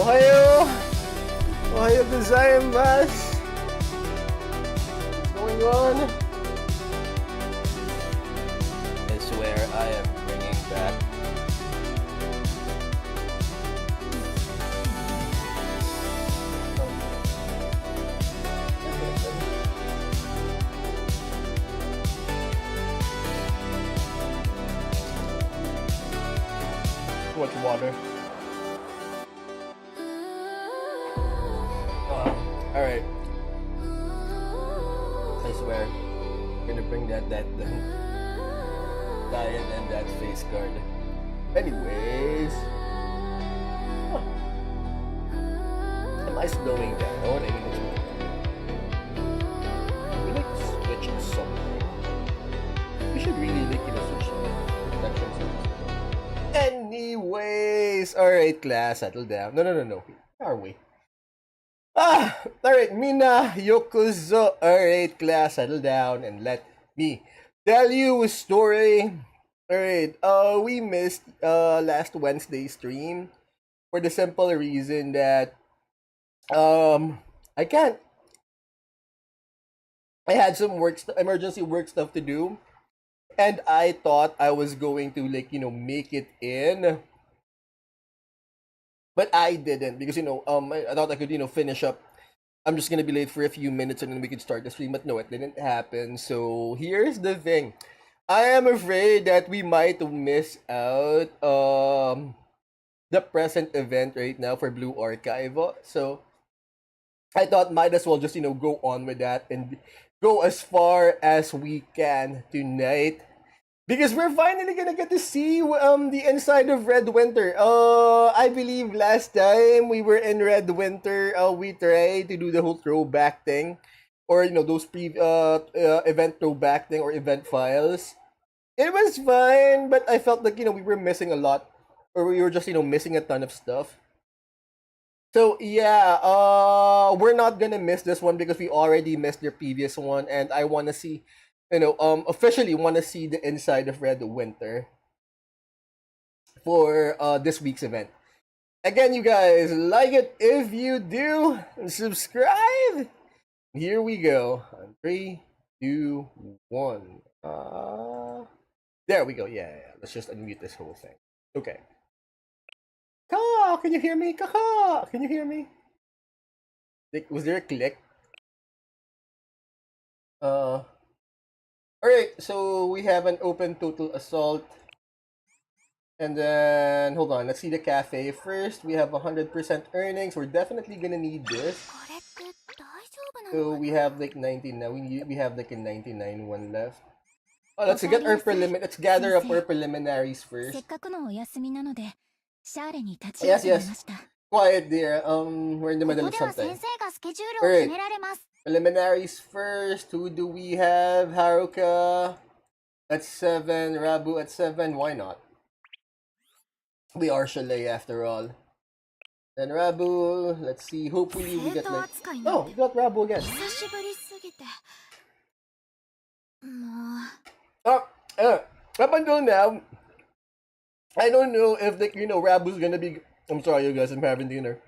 Ohayo! Ohayo gozaimasu! What's going on? I swear I am bringing back too much water. Alright. I swear. I'm gonna bring that diet and that face card. Anyways. Huh. Am I slowing down? I need to we like to switch something. We should really switch protection settings. Anyways. Alright, class, settle down. No. Where are we? Alright, Mina Yokozo. Alright, class, settle down and let me tell you a story. Alright, we missed last Wednesday stream for the simple reason that I had some emergency work stuff to do, and I thought I was going to make it in. But I didn't because I thought I could finish up. I'm just gonna be late for a few minutes and then we could start the stream. But no, it didn't happen. So here's the thing. I am afraid that we might miss out the present event right now for Blue Archive. So I thought might as well just go on with that and go as far as we can tonight. Because we're finally gonna get to see the inside of Red Winter. I believe last time we were in Red Winter, we tried to do the whole throwback thing, or those event throwback thing or event files. It was fine, but I felt like we were missing a lot, or we were just missing a ton of stuff. So yeah, we're not gonna miss this one because we already missed the previous one, and I wanna see. Officially want to see the inside of Red Winter for this week's event. Again, you guys, like it if you do, and subscribe. Here we go. 3, 2, 1. There we go. Yeah. Let's just unmute this whole thing. Okay. Ka, can you hear me? Ka, can you hear me? Was there a click? Alright, so we have an open total assault. And then, hold on, let's see the cafe first. We have 100% earnings. We're definitely gonna need this. So we have like 19 now. We have like a 99 one left. Oh, let's gather up our preliminaries first. Yes. Quiet there. We're in the middle of something. Alright. Preliminaries first. Who do we have? Haruka at 7. Rabu at 7. Why not? We are Chalet after all. Then Rabu. Let's see. Hopefully we get like... Oh, we got Rabu again. Up until now, I don't know if Rabu's gonna be... I'm sorry you guys, I'm having dinner.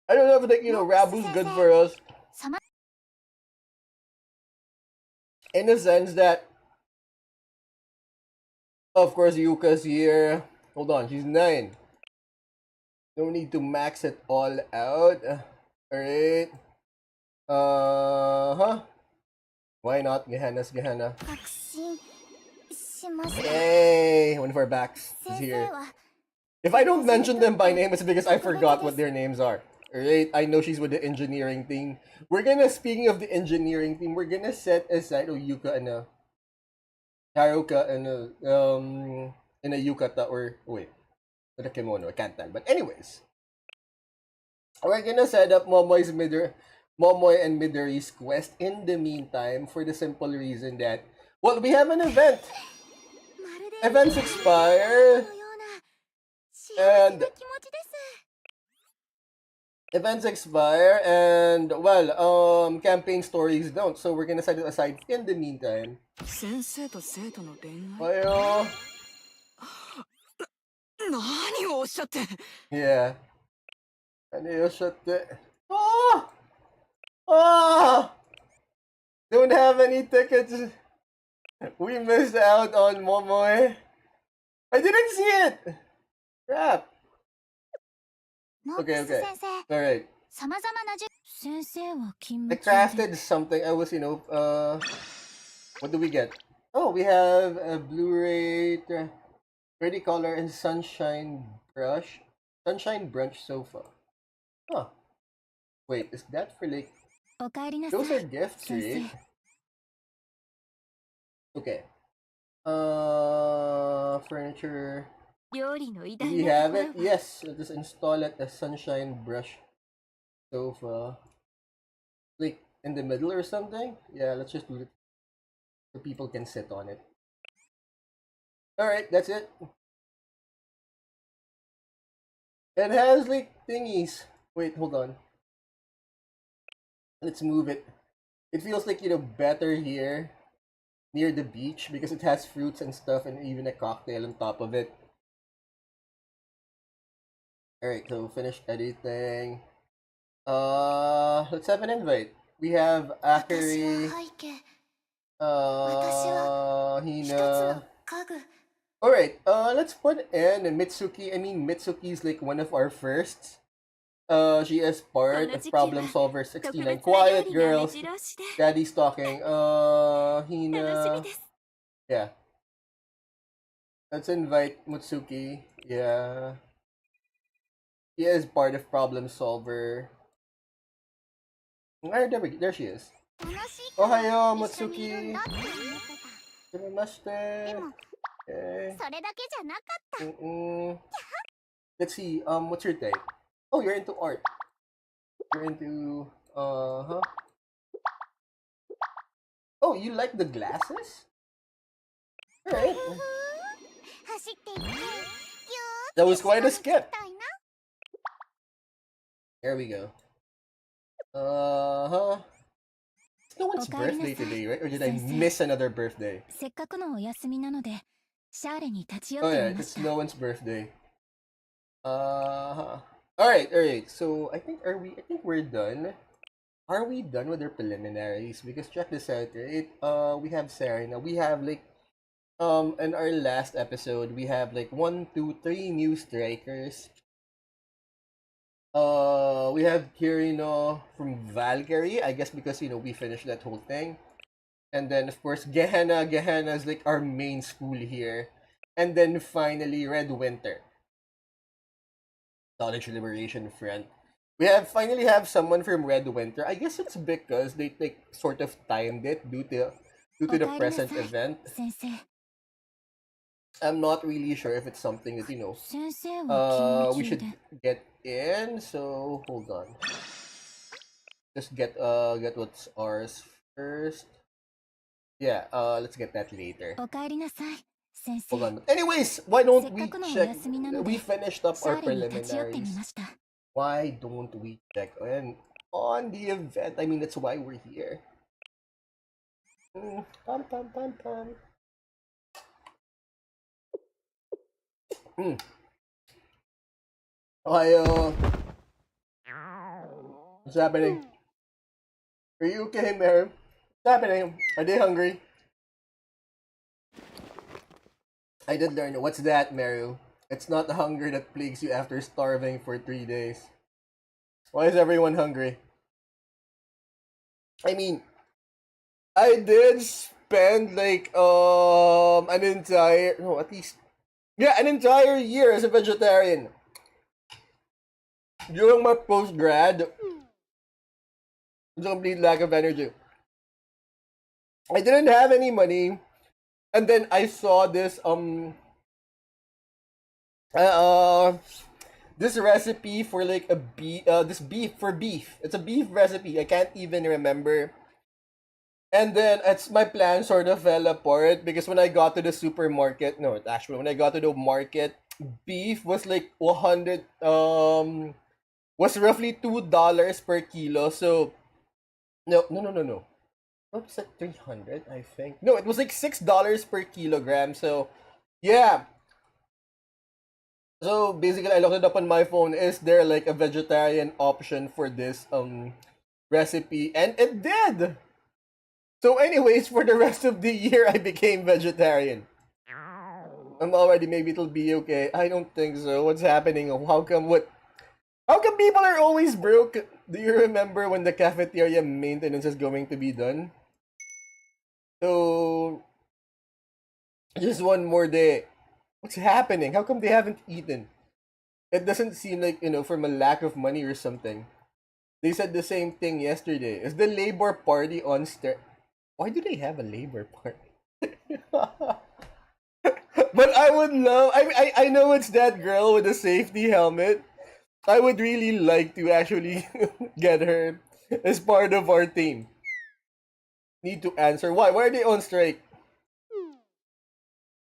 I don't know if Rabu's good for us. In the sense that, of course, Yuka's here. Hold on, she's 9. No need to max it all out. Alright. Why not? Gehenna. Hey, one of our backs is here. If I don't mention them by name, it's because I forgot what their names are. Alright, I know she's with the engineering team. Speaking of the engineering team, we're gonna set aside Yuka and Haruka and a yukata or wait, with a kimono, I can't tell. But anyways, we're gonna set up Momoy and Midori's quest in the meantime for the simple reason that, well, we have an event. Events expire. And well, campaign stories don't, so we're gonna set it aside in the meantime. Yeah. Ano yung shot there? Oh! Oh! Don't have any tickets. We missed out on Momoe. I didn't see it! Crap. Okay, okay. Alright. I crafted something. I was, what do we get? Oh, we have a Blu-ray, 3D color, and Sunshine brush. Sunshine brunch sofa. Huh. Wait, is that for like... Those are gifts, right? Okay. Furniture. Do we have it? Yes. Let us install it as Sunshine brush sofa. Like in the middle or something? Yeah, let's just do it so people can sit on it. Alright, that's it. It has like thingies. Wait, hold on. Let's move it. It feels like, better here near the beach because it has fruits and stuff and even a cocktail on top of it. Alright, so finished editing. Let's have an invite. We have Akari, Hina. Alright, let's put in Mitsuki. I mean, Mitsuki's like one of our firsts. She is part of Problem Solver 69. Quiet girls. Daddy's talking. Hina. Yeah. Let's invite Mutsuki. Yeah. She is part of Problem Solver. There she is. Ohayo, Mutsuki. Sumimaste. Okay. Let's see. What's your type? Oh, you're into art. You're into huh? Oh, you like the glasses? Alright. That was quite a skip. There we go. Huh? It's no one's birthday today, right? Or did I miss another birthday? Oh yeah, it's no one's birthday. Huh. Alright. So I think we're done. Are we done with our preliminaries? Because check this out, right? We have Sarah now. We have like in our last episode we have like 1, 2, 3 new strikers. We have Kirino from Valkyrie, I guess because we finished that whole thing. And then of course Gehenna is like our main school here. And then finally Red Winter. Knowledge Liberation Front. We finally have someone from Red Winter. I guess it's because they like sort of timed it due to the present event. I'm not really sure if it's something that we should get in. So hold on. Just get what's ours first. Yeah, let's get that later. Hold on. Anyways, why don't we check? We finished up our preliminaries. Why don't we check on the event? I mean, that's why we're here. Pam pam pam pam. Ohio. What's happening? Are you okay, Mary? What's happening? Are they hungry? I did learn. What's that, Mario? It's not the hunger that plagues you after starving for 3 days. Why is everyone hungry? I mean, I did spend like an entire an entire year as a vegetarian. During my post-grad, it's a complete lack of energy. I didn't have any money, and then I saw this this recipe for like a beef beef. It's a beef recipe. I can't even remember. And then my plan sort of fell apart because when I got to the supermarket, no, actually when I got to the market, beef was like 100 was roughly $2 per kilo. So no. What was it, 300? I think. No, it was like $6 per kilogram. So yeah. So basically, I looked it up on my phone. Is there like a vegetarian option for this recipe? And it did. So, anyways, for the rest of the year, I became vegetarian. I'm already. Maybe it'll be okay. I don't think so. What's happening? How come? What? How come people are always broke? Do you remember when the cafeteria maintenance is going to be done? So just one more day. What's happening? How come they haven't eaten? It doesn't seem like, from a lack of money or something. They said the same thing yesterday. Is the Labor Party on strike? Why do they have a Labor Party? But I would love. I know it's that girl with the safety helmet. I would really like to actually get her as part of our team. Need to answer. Why? Why are they on strike?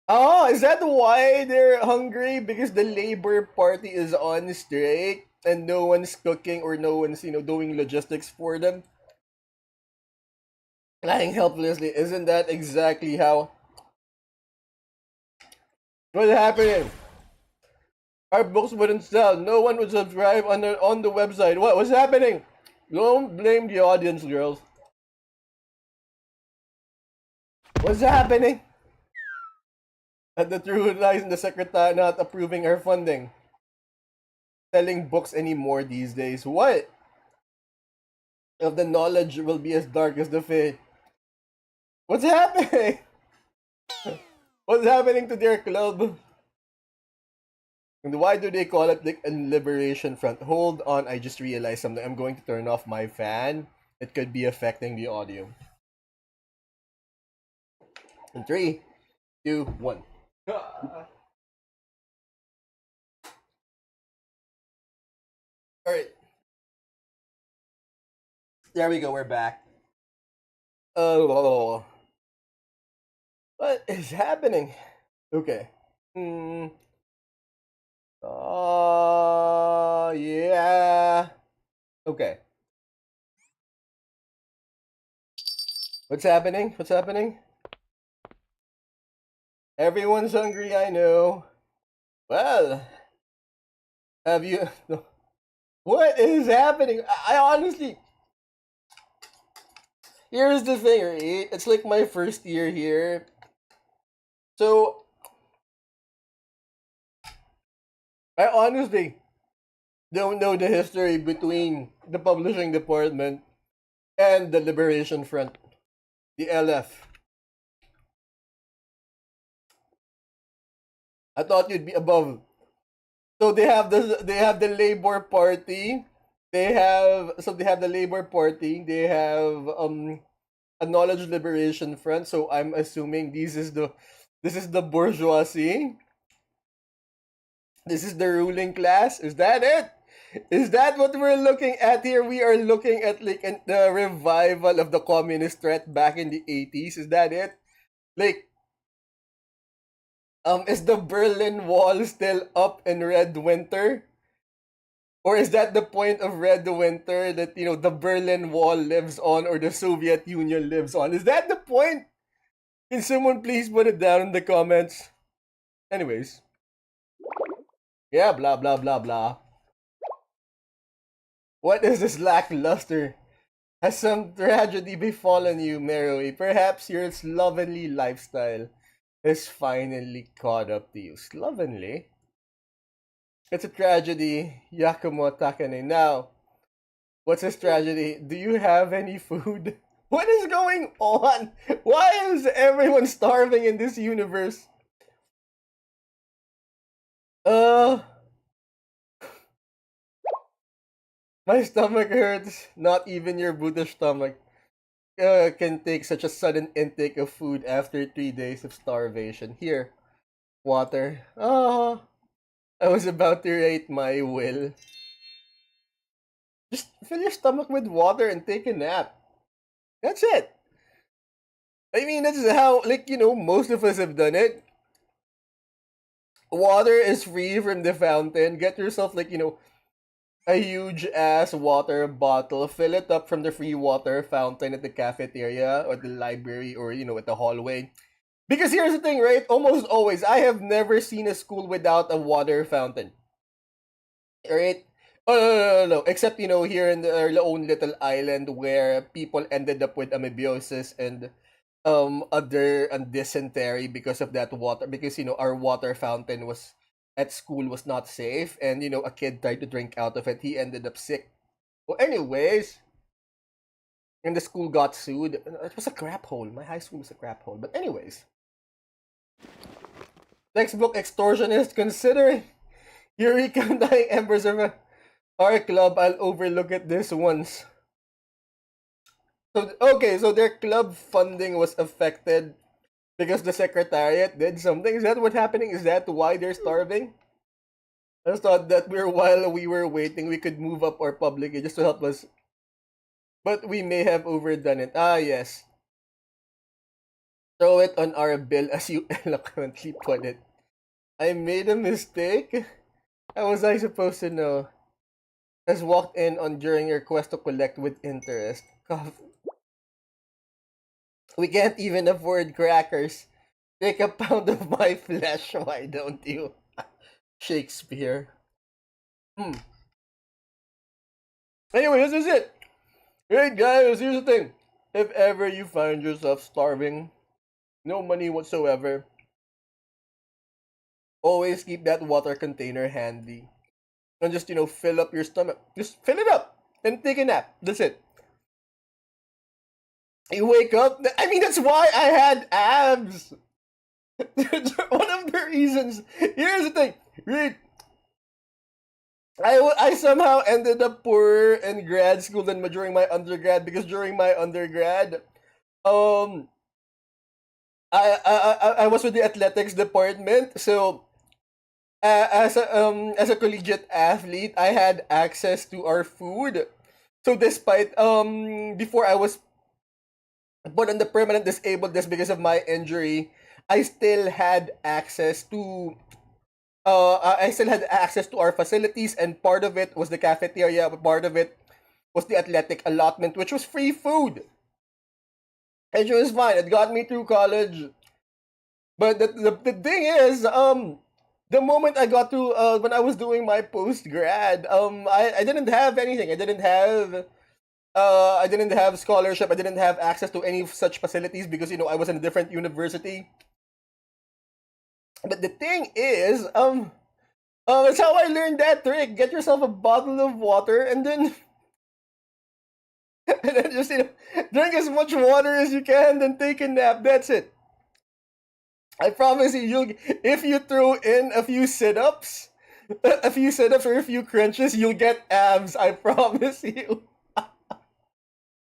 Oh, is that why they're hungry? Because the Labor Party is on strike and no one's cooking or no one's, doing logistics for them? Lying helplessly. Isn't that exactly how? What's happening? Our books wouldn't sell. No one would subscribe on the website. What's happening? Don't blame the audience, girls. What's happening? And the truth lies in the secretary not approving our funding. Selling books anymore these days. What? If the knowledge will be as dark as the fate. What's happening? What's happening to their club? And why do they call it the Liberation Front? Hold on, I just realized something. I'm going to turn off my fan. It could be affecting the audio. In 3, 2, 1. Alright, there we go, we're back. Oh, what is happening? Okay. Yeah. Okay. What's happening? What's happening? Everyone's hungry, I know. Well, have you. What is happening? I honestly. Here's the thing, right? It's like my first year here. So, I honestly don't know the history between the publishing department and the Liberation Front, the LF. I thought you'd be above. So they have the Labor Party. They have the Labor Party. They have a Knowledge Liberation Front. So I'm assuming this is the bourgeoisie. This is the ruling class. Is that it? Is that what we're looking at here? We are looking at like the revival of the communist threat back in the 80s. Is that it? Like, is the Berlin Wall still up in Red Winter? Or is that the point of Red Winter that the Berlin Wall lives on or the Soviet Union lives on? Is that the point? Can someone please put it down in the comments? Anyways, yeah, blah blah blah blah. What is this lackluster? Has some tragedy befallen you, Meroe? Perhaps your slovenly lifestyle has finally caught up to you. Slovenly? It's a tragedy, Yakumo Takane. Now, what's his tragedy? Do you have any food? What is going on? Why is everyone starving in this universe? Uh, my stomach hurts. Not even your Buddha stomach can take such a sudden intake of food after 3 days of starvation. Here, water. Oh, I was about to rate my will. Just fill your stomach with water and take a nap. That's it. I mean, that's how, like, most of us have done it. Water is free from the fountain. Get yourself, like, a huge ass water bottle. Fill it up from the free water fountain at the cafeteria or the library or, at the hallway. Because here's the thing, right? Almost always, I have never seen a school without a water fountain, right? Oh, no, no, no, no. Except, here in our own little island where people ended up with amoebiosis and other dysentery because of that water, because our water fountain was at school was not safe, and a kid tried to drink out of it. He ended up sick. Well, anyways, and the school got sued. It was a crap hole. My high school was a crap hole. But anyways, textbook extortionist, considering Eureka dying embers of our club, I'll overlook it this once. So okay, so their club funding was affected because the secretariat did something. Is that what's happening? Is that why they're starving? I just thought that while we were waiting, we could move up our public just to help us, but we may have overdone it. Ah, yes. Throw it on our bill, as you eloquently put it. I made a mistake. How was I supposed to know? Has walked in on during your quest to collect with interest. We can't even afford crackers. Take a pound of my flesh, why don't you? Shakespeare. Hmm. Anyway, this is it. Hey guys, here's the thing. If ever you find yourself starving, no money whatsoever, always keep that water container handy. And just, fill up your stomach. Just fill it up and take a nap. That's it. You wake up. I mean, that's why I had abs. One of the reasons. Here's the thing. Read. I somehow ended up poorer in grad school than during my undergrad, because during my undergrad, um, I was with the athletics department, so as a collegiate athlete, I had access to our food. So despite before I was put on the permanent disabled list because of my injury, I still had access to our facilities, and part of it was the cafeteria, but part of it was the athletic allotment, which was free food. And it was fine. It got me through college. But the thing is, the moment I got to when I was doing my post grad, I didn't have anything. I didn't have scholarship. I didn't have access to any such facilities because I was in a different university. But the thing is, that's how I learned that trick. Get yourself a bottle of water and then and then just drink as much water as you can, then take a nap. That's it. I promise you, if you throw in a few sit-ups, or a few crunches, you'll get abs. I promise you.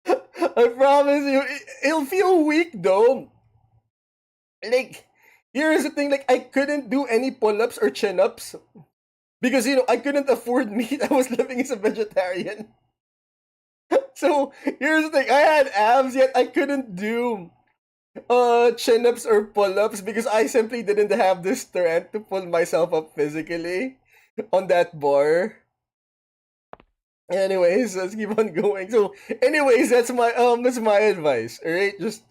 I promise you. It'll feel weak though. Like, here's the thing. Like, I couldn't do any pull-ups or chin-ups because I couldn't afford meat. I was living as a vegetarian. So here's the thing. I had abs, yet I couldn't do chin-ups or pull-ups because I simply didn't have the strength to pull myself up physically on that bar. Anyways, let's keep on going. So anyways, that's my advice. Alright? Just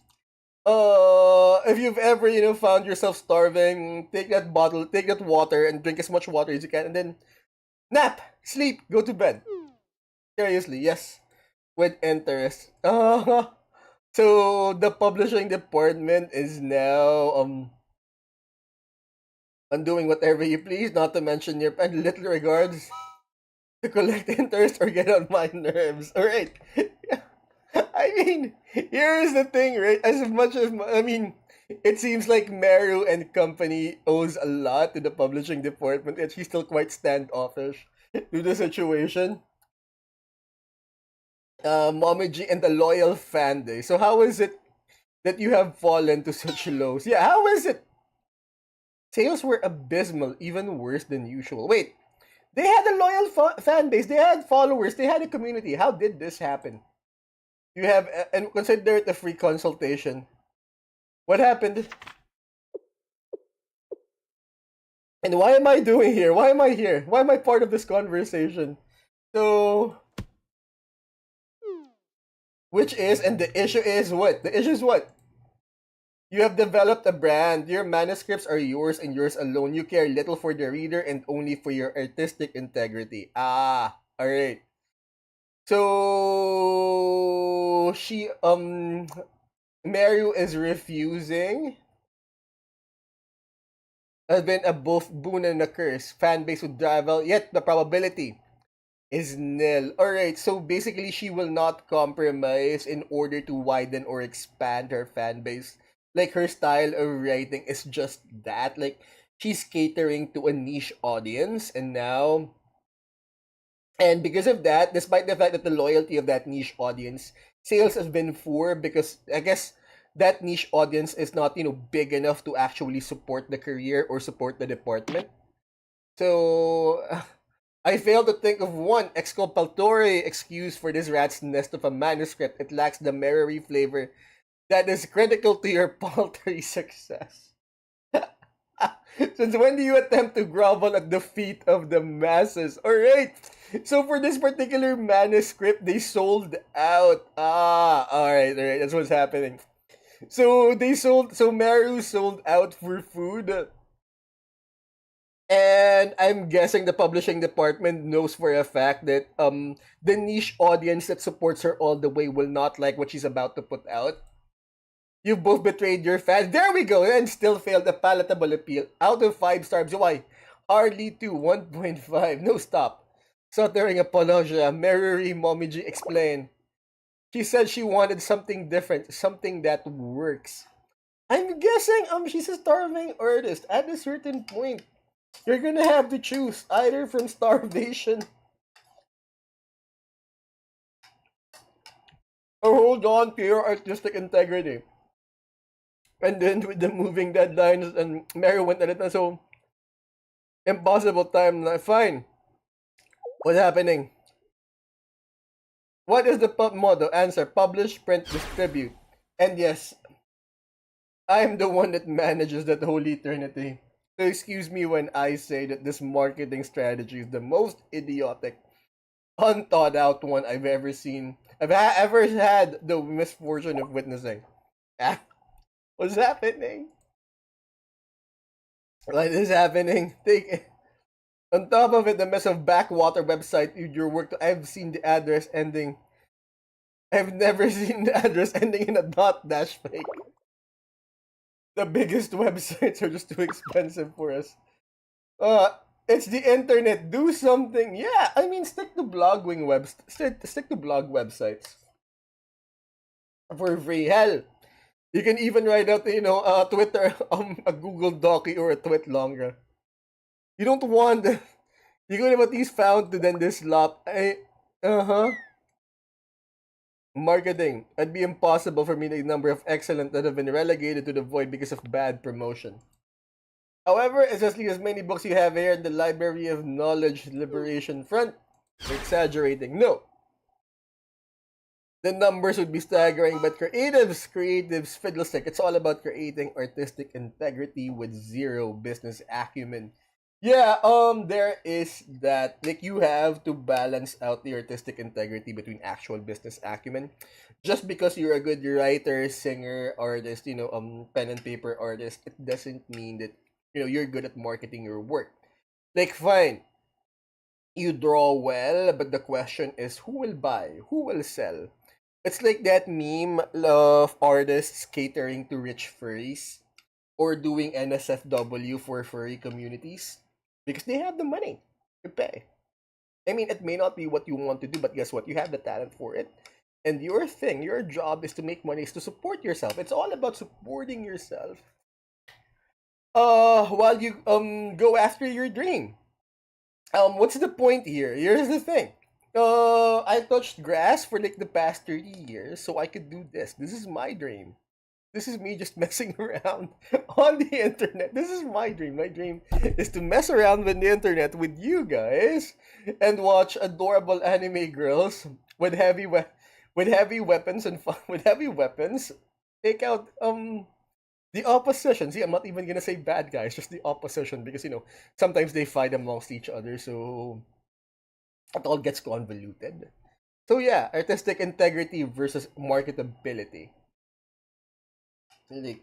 if you've ever, found yourself starving, take that water and drink as much water as you can, and then nap, sleep, go to bed. Seriously, yes. With interest. So the publishing department is now undoing whatever you please, not to mention your and little regards to collect interest or get on my nerves. Alright. I mean, here's the thing, right? As much as it seems like Meru and company owes a lot to the publishing department, and she's still quite standoffish to the situation. Mommy G and the loyal fan day. So how is it that you have fallen to such lows? Yeah, how is it? Sales were abysmal, even worse than usual. Wait, they had a loyal fan base, they had followers, they had a community. How did this happen? You have, and consider it a free consultation. What happened? And why am I doing here? Why am I here? Why am I part of this conversation? So, which is, and the issue is what? The issue is what? You have developed a brand. Your manuscripts are yours and yours alone. You care little for the reader and only for your artistic integrity. Ah, all right. So Mario is refusing has been a both boon and a curse. Fan base would travel, yet the probability is nil. Alright, so basically she will not compromise in order to widen or expand her fan base. Like her style of writing is just that. Like she's catering to a niche audience and now and because of that, despite the fact that the loyalty of that niche audience, sales has been poor because I guess that niche audience is not, big enough to actually support the career or support the department. So I fail to think of one exculpatory excuse for this rat's nest of a manuscript. It lacks the merry flavor that is critical to your paltry success. Since when do you attempt to grovel at the feet of the masses? Alright, so for this particular manuscript, they sold out. Alright, that's what's happening. So Maru sold out for food. And I'm guessing the publishing department knows for a fact that the niche audience that supports her all the way will not like what she's about to put out. You both betrayed your fans. There we go, and still failed a palatable appeal. Out of 5 stars, why? Hardly 2, 1.5. No stop. Stuttering apologia. Meruri Momiji explained. She said she wanted something different, something that works. I'm guessing she's a starving artist. At a certain point, you're gonna have to choose either from starvation or hold on to your artistic integrity. And then with the moving deadlines and Mary went a little so impossible time. Fine. What's happening? What is the motto? Answer: publish, print, distribute. And yes, I'm the one that manages that holy trinity. So excuse me when I say that this marketing strategy is the most idiotic, unthought out one I've ever seen. Ever had the misfortune of witnessing. Ah, what's happening? What is happening? Take on top of it, the mess of backwater website your work. I've seen the address ending. I've never seen the address ending in a dot dash fake. The biggest websites are just too expensive for us. Uh, it's the internet. Do something. Yeah, I mean, stick to blogging webs. Stick to blog websites for free. Hell, you can even write out, Twitter, a Google Docy or a tweet longer. You don't want. You could have at least found to then this lap. Uh-huh. Marketing. It'd be impossible for me to number of excellent that have been relegated to the void because of bad promotion. However, especially as many books you have here in the Library of Knowledge Liberation front, you're exaggerating. No. The numbers would be staggering, but creatives, fiddlestick. It's all about creating artistic integrity with zero business acumen. Yeah, there is that. Like, you have to balance out the artistic integrity between actual business acumen. Just because you're a good writer, singer, artist, pen and paper artist, it doesn't mean that, you're good at marketing your work. Like, fine, you draw well, but the question is who will buy? Who will sell? It's like that meme of artists catering to rich furries or doing NSFW for furry communities because they have the money to pay. I mean, it may not be what you want to do, but guess what? You have the talent for it. And your thing, your job is to make money, is to support yourself. It's all about supporting yourself. While you go after your dream. What's the point here? Here's the thing. I touched grass for like the past 30 years, so I could do this. This is my dream. This is me just messing around on the internet. This is my dream. My dream is to mess around with the internet with you guys and watch adorable anime girls with with heavy weapons and with heavy weapons take out the opposition. See, I'm not even gonna say bad guys, just the opposition because sometimes they fight amongst each other, so it all gets convoluted. So yeah, artistic integrity versus marketability. Like,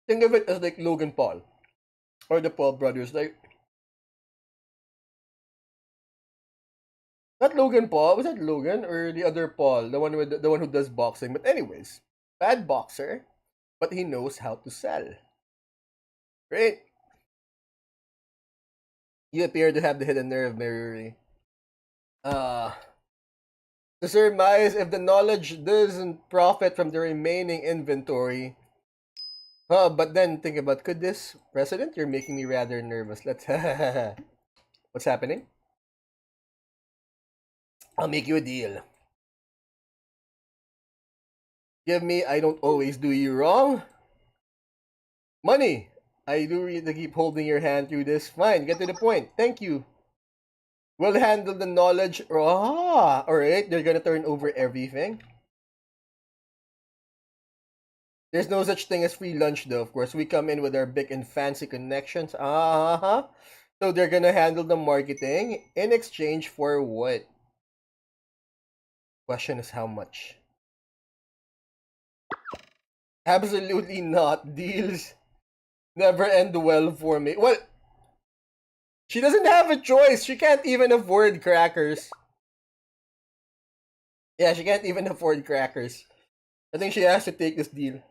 Think of it as like Logan Paul or the Paul brothers. Like, not Logan Paul. Was that Logan or the other Paul, the one with the one who does boxing? But anyways, bad boxer, but he knows how to sell. Right? You appear to have the hidden nerve, Mary. Uh, to surmise if the knowledge doesn't profit from the remaining inventory. But then think about, could this president? You're making me rather nervous. Let's. What's happening? I'll make you a deal. Give me, I don't always do you wrong. Money. I do really keep holding your hand through this. Fine, get to the point. Thank you. We'll handle the knowledge. Alright, they're gonna turn over everything. There's no such thing as free lunch, though, of course. We come in with our big and fancy connections. So they're gonna handle the marketing in exchange for what? Question is how much? Absolutely not. Deals never end well for me. Well, she doesn't have a choice. She can't even afford crackers. Yeah, she can't even afford crackers. I think she has to take this deal.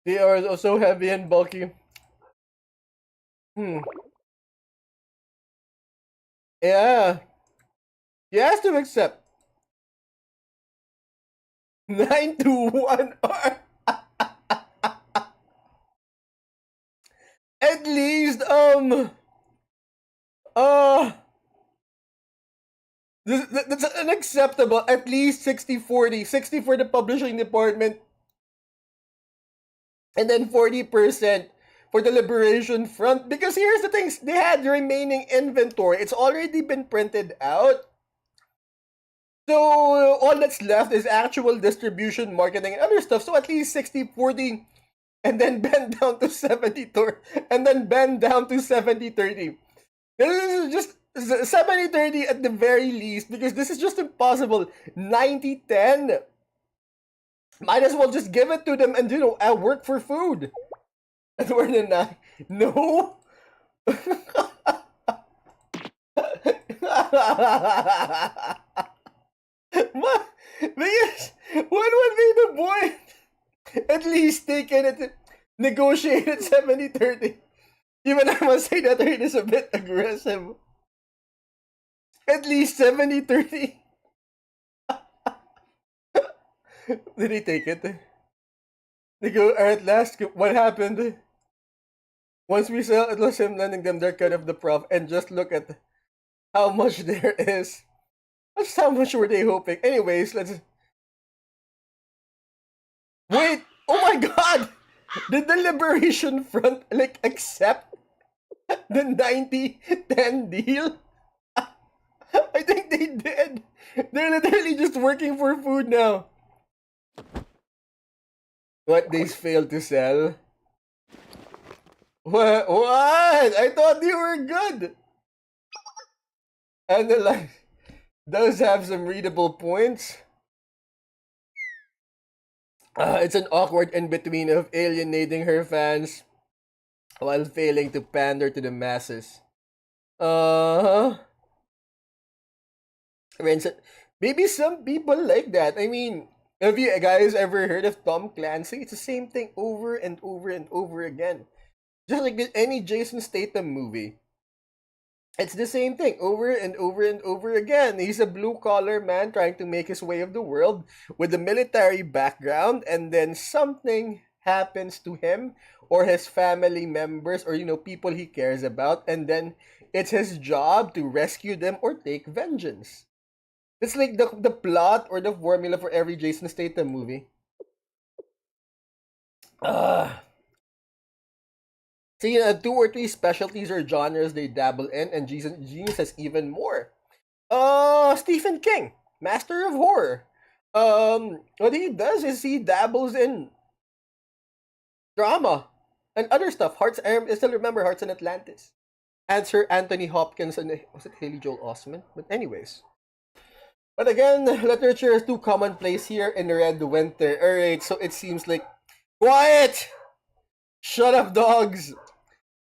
They are so heavy and bulky. Yeah. She has to accept. 9 to 1 or at least that's unacceptable. At least 60-40. 60 for the publishing department and then 40% for the Liberation Front. Because here's the things, they had remaining inventory. It's already been printed out. So all that's left is actual distribution, marketing, and other stuff. So at least 60-40 and then bend down to 70 and then bend down to 70-30. This is just 70-30 at the very least, because this is just impossible. 90-10. Might as well just give it to them and, I work for food. And we're in a 9. No. What? Because what would be the point? At least take it, negotiate at 70-30. Even I must say that rate is a bit aggressive. At least 70-30. Did he take it? They go, at last, what happened? Once we sell, it was him lending them their cut of the prof, and just look at how much there is. That's how much were they hoping? Anyways, let's... Wait! Oh my god! Did the Liberation Front, accept the 90-10 deal? I think they did. They're literally just working for food now. What they failed to sell? What? I thought you were good. And the life does have some readable points. It's an awkward in-between of alienating her fans while failing to pander to the masses. Maybe some people like that. I mean, have you guys ever heard of Tom Clancy? It's the same thing over and over and over again. Just like any Jason Statham movie. It's the same thing over and over and over again. He's a blue-collar man trying to make his way of the world with a military background, and then something happens to him or his family members or, people he cares about, and then it's his job to rescue them or take vengeance. It's like the plot or the formula for every Jason Statham movie. See, 2 or 3 specialties or genres they dabble in, and Genius has even more. Stephen King, master of horror. What he does is he dabbles in drama and other stuff. I still remember Hearts in Atlantis. And Sir Anthony Hopkins and was it Haley Joel Osment? But anyways, But again, literature is too commonplace here in Red Winter. Alright, so it seems like... Quiet! Shut up, dogs!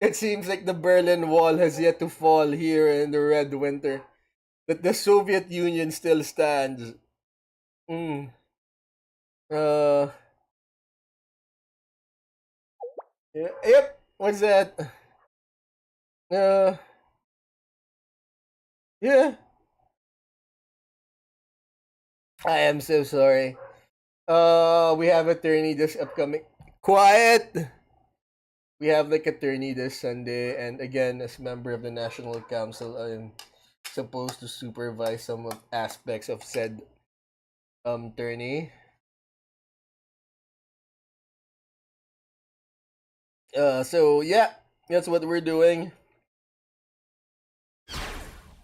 It seems like the Berlin Wall has yet to fall here in the Red Winter. That the Soviet Union still stands. Mm. Uh... Yeah, yep, what's that? Uh... Yeah. I am so sorry. We have attorney this upcoming... Quiet! We have like attorney this Sunday, and again, as member of the National Council, I'm supposed to supervise some of aspects of said attorney. So yeah, that's what we're doing.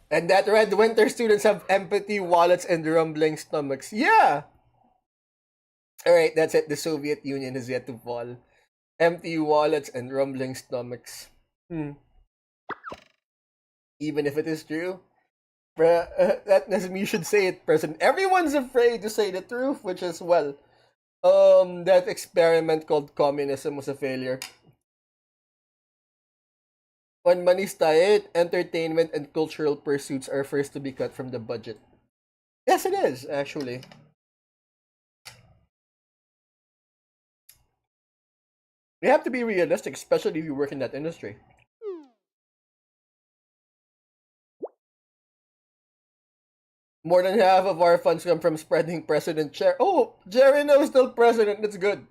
And that Red Winter students have empty wallets and rumbling stomachs. Yeah! Alright, that's it. The Soviet Union has yet to fall. Empty wallets and rumbling stomachs. Even if it is true. That doesn't mean you should say it, President. Everyone's afraid to say the truth, which is, well, that experiment called communism was a failure. When money's tight, entertainment and cultural pursuits are first to be cut from the budget. Yes, it is, actually. You have to be realistic, especially if you work in that industry. More than half of our funds come from spreading President Chair. Oh, Jerry knows still president. That's good.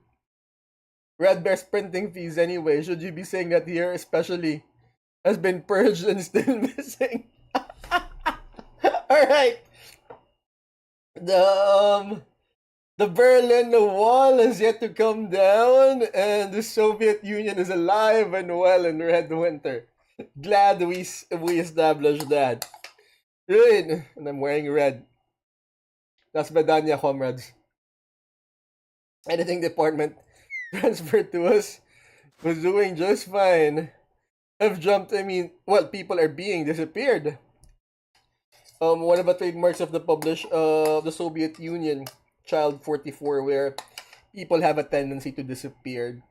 Red Bear's printing fees anyway. Should you be saying that here, especially, has been purged and still missing? All right. The Berlin Wall has yet to come down, and the Soviet Union is alive and well in Red Winter. Glad we established that. Right, and I'm wearing red. That's Badania, comrades. Editing department transferred to us was doing just fine. Have jumped, I mean, well, people are being disappeared. What about trademarks of the Soviet Union, Child 44, where people have a tendency to disappear?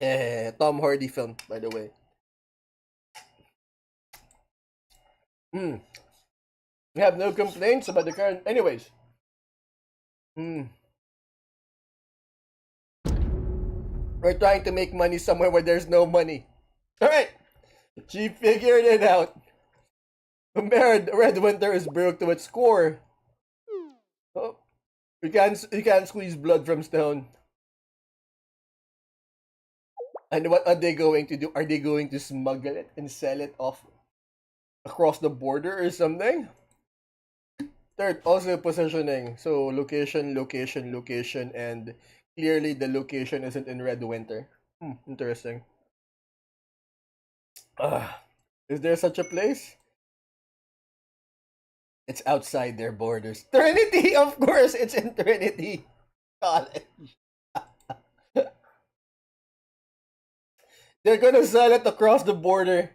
Tom Hardy film, by the way. We have no complaints about the current. Anyways. We're trying to make money somewhere where there's no money. Alright. She figured it out. Red Winter is broke to its core. Oh, you can't squeeze blood from stone. And what are they going to do? Are they going to smuggle it and sell it off across the border or something? Third, also positioning. So location, location, location, and clearly the location isn't in Red Winter. Interesting. Is there such a place? It's outside their borders. Trinity, of course, it's in Trinity College. They're gonna sell it across the border.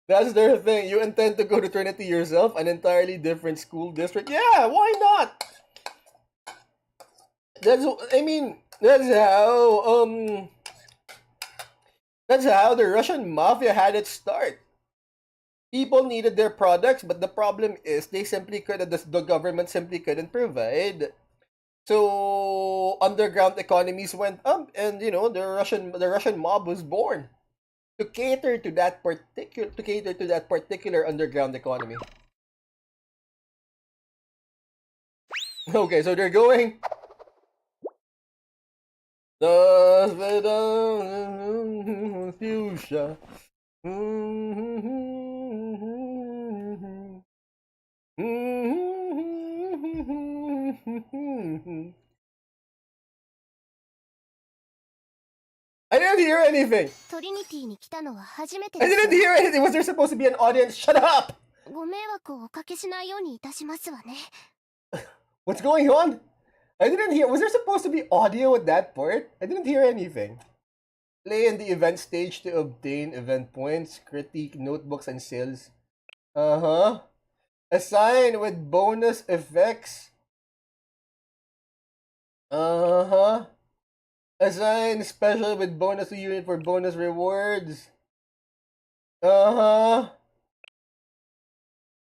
That's their thing. You intend to go to Trinity yourself, an entirely different school district? Yeah, why not? That's how the Russian mafia had its start. People needed their products, but the problem is the government simply couldn't provide. So underground economies went up, and the Russian mob was born to cater to that particular underground economy. Okay, so they're going. Fuchsia. I didn't hear anything. I didn't hear anything. Was there supposed to be an audience? Shut up! What's going on? I didn't hear. Was there supposed to be audio at that part? I didn't hear anything. Play in the event stage to obtain event points, critique notebooks and sales. Uh-huh. Assign with bonus effects. Uh-huh. Assign special with bonus to unit for bonus rewards. Uh-huh.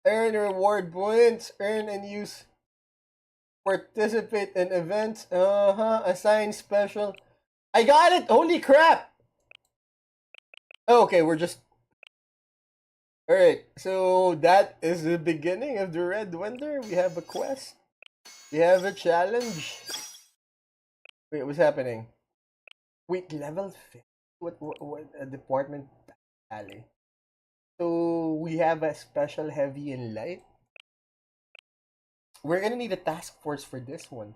Earn reward points. Earn and use. Participate in events. Uh-huh. Assign special. I got it! Holy crap! Oh, okay, we're just... Alright, so that is the beginning of the Red Winter. We have a quest. We have a challenge. Wait, what's happening? Wait, level 50? What a department alley. So we have a special heavy and light. We're gonna need a task force for this one.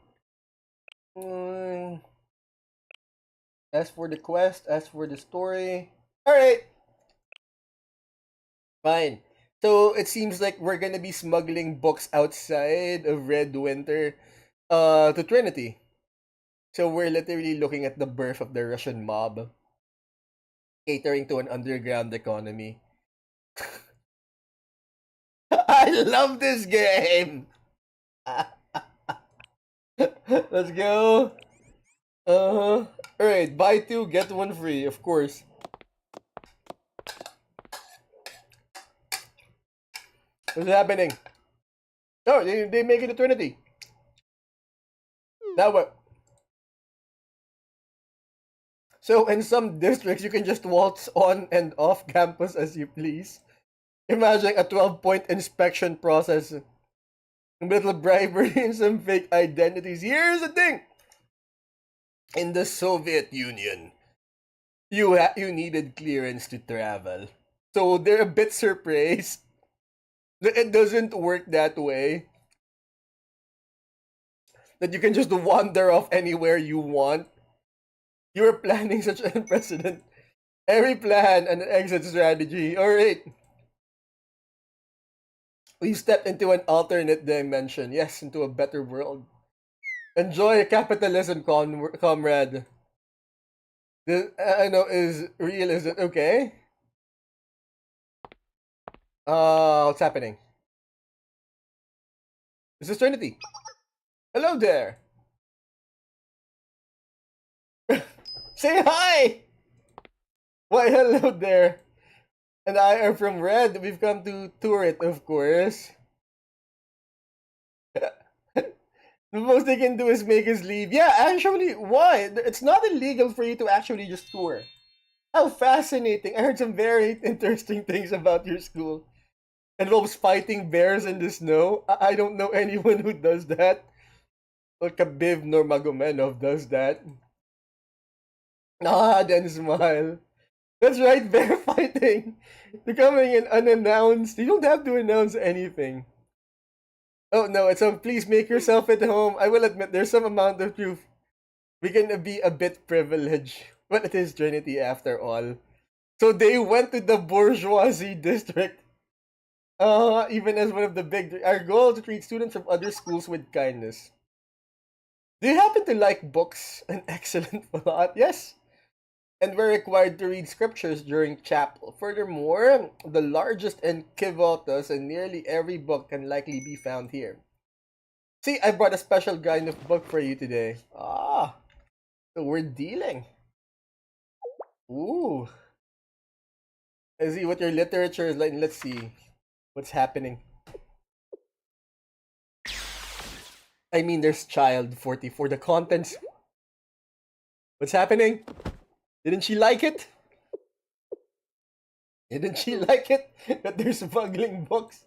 Mm, as for the quest, as for the story. Alright, fine. So it seems like we're gonna be smuggling books outside of Red Winter to Trinity. So we're literally looking at the birth of the Russian mob, catering to an underground economy. I love this game! Let's go! Uh-huh. Alright, buy two, get one free, of course. What's happening? Oh, they make it a Trinity. Now what? So in some districts, you can just waltz on and off campus as you please. Imagine a 12-point inspection process. A little bribery and some fake identities. Here's the thing. In the Soviet Union, you needed clearance to travel. So they're a bit surprised that it doesn't work that way. That you can just wander off anywhere you want. You were planning such an unprecedented every plan and exit strategy. Alright. We stepped into an alternate dimension. Yes, into a better world. Enjoy capitalism, comrade. This, I know is real, is it? Okay. What's happening? This is Trinity. Hello there. Say hi! Why, hello there. And I are from Red. We've come to tour it, of course. The most they can do is make us leave. Yeah, actually, why? It's not illegal for you to actually just tour. How fascinating. I heard some very interesting things about your school. Involves fighting bears in the snow. I don't know anyone who does that. Well, Khabib Nurmagomedov does that. Ah, then smile. That's right, bear fighting. They're coming in unannounced. You don't have to announce anything. Oh no, it's a please make yourself at home. I will admit there's some amount of truth. We can be a bit privileged. But it is Trinity after all. So they went to the bourgeoisie district. Even as one of the big... Our goal is to treat students from other schools with kindness. Do you happen to like books? An excellent plot. Yes. And we're required to read scriptures during chapel. Furthermore, the largest enkivotos in nearly every book can likely be found here. See, I brought a special kind of book for you today. Ah, so we're dealing. Ooh. Let's see what your literature is like. Let's see what's happening. I mean, there's child 44. The contents. What's happening? Didn't she like it? Didn't she like it? That there's smuggling books?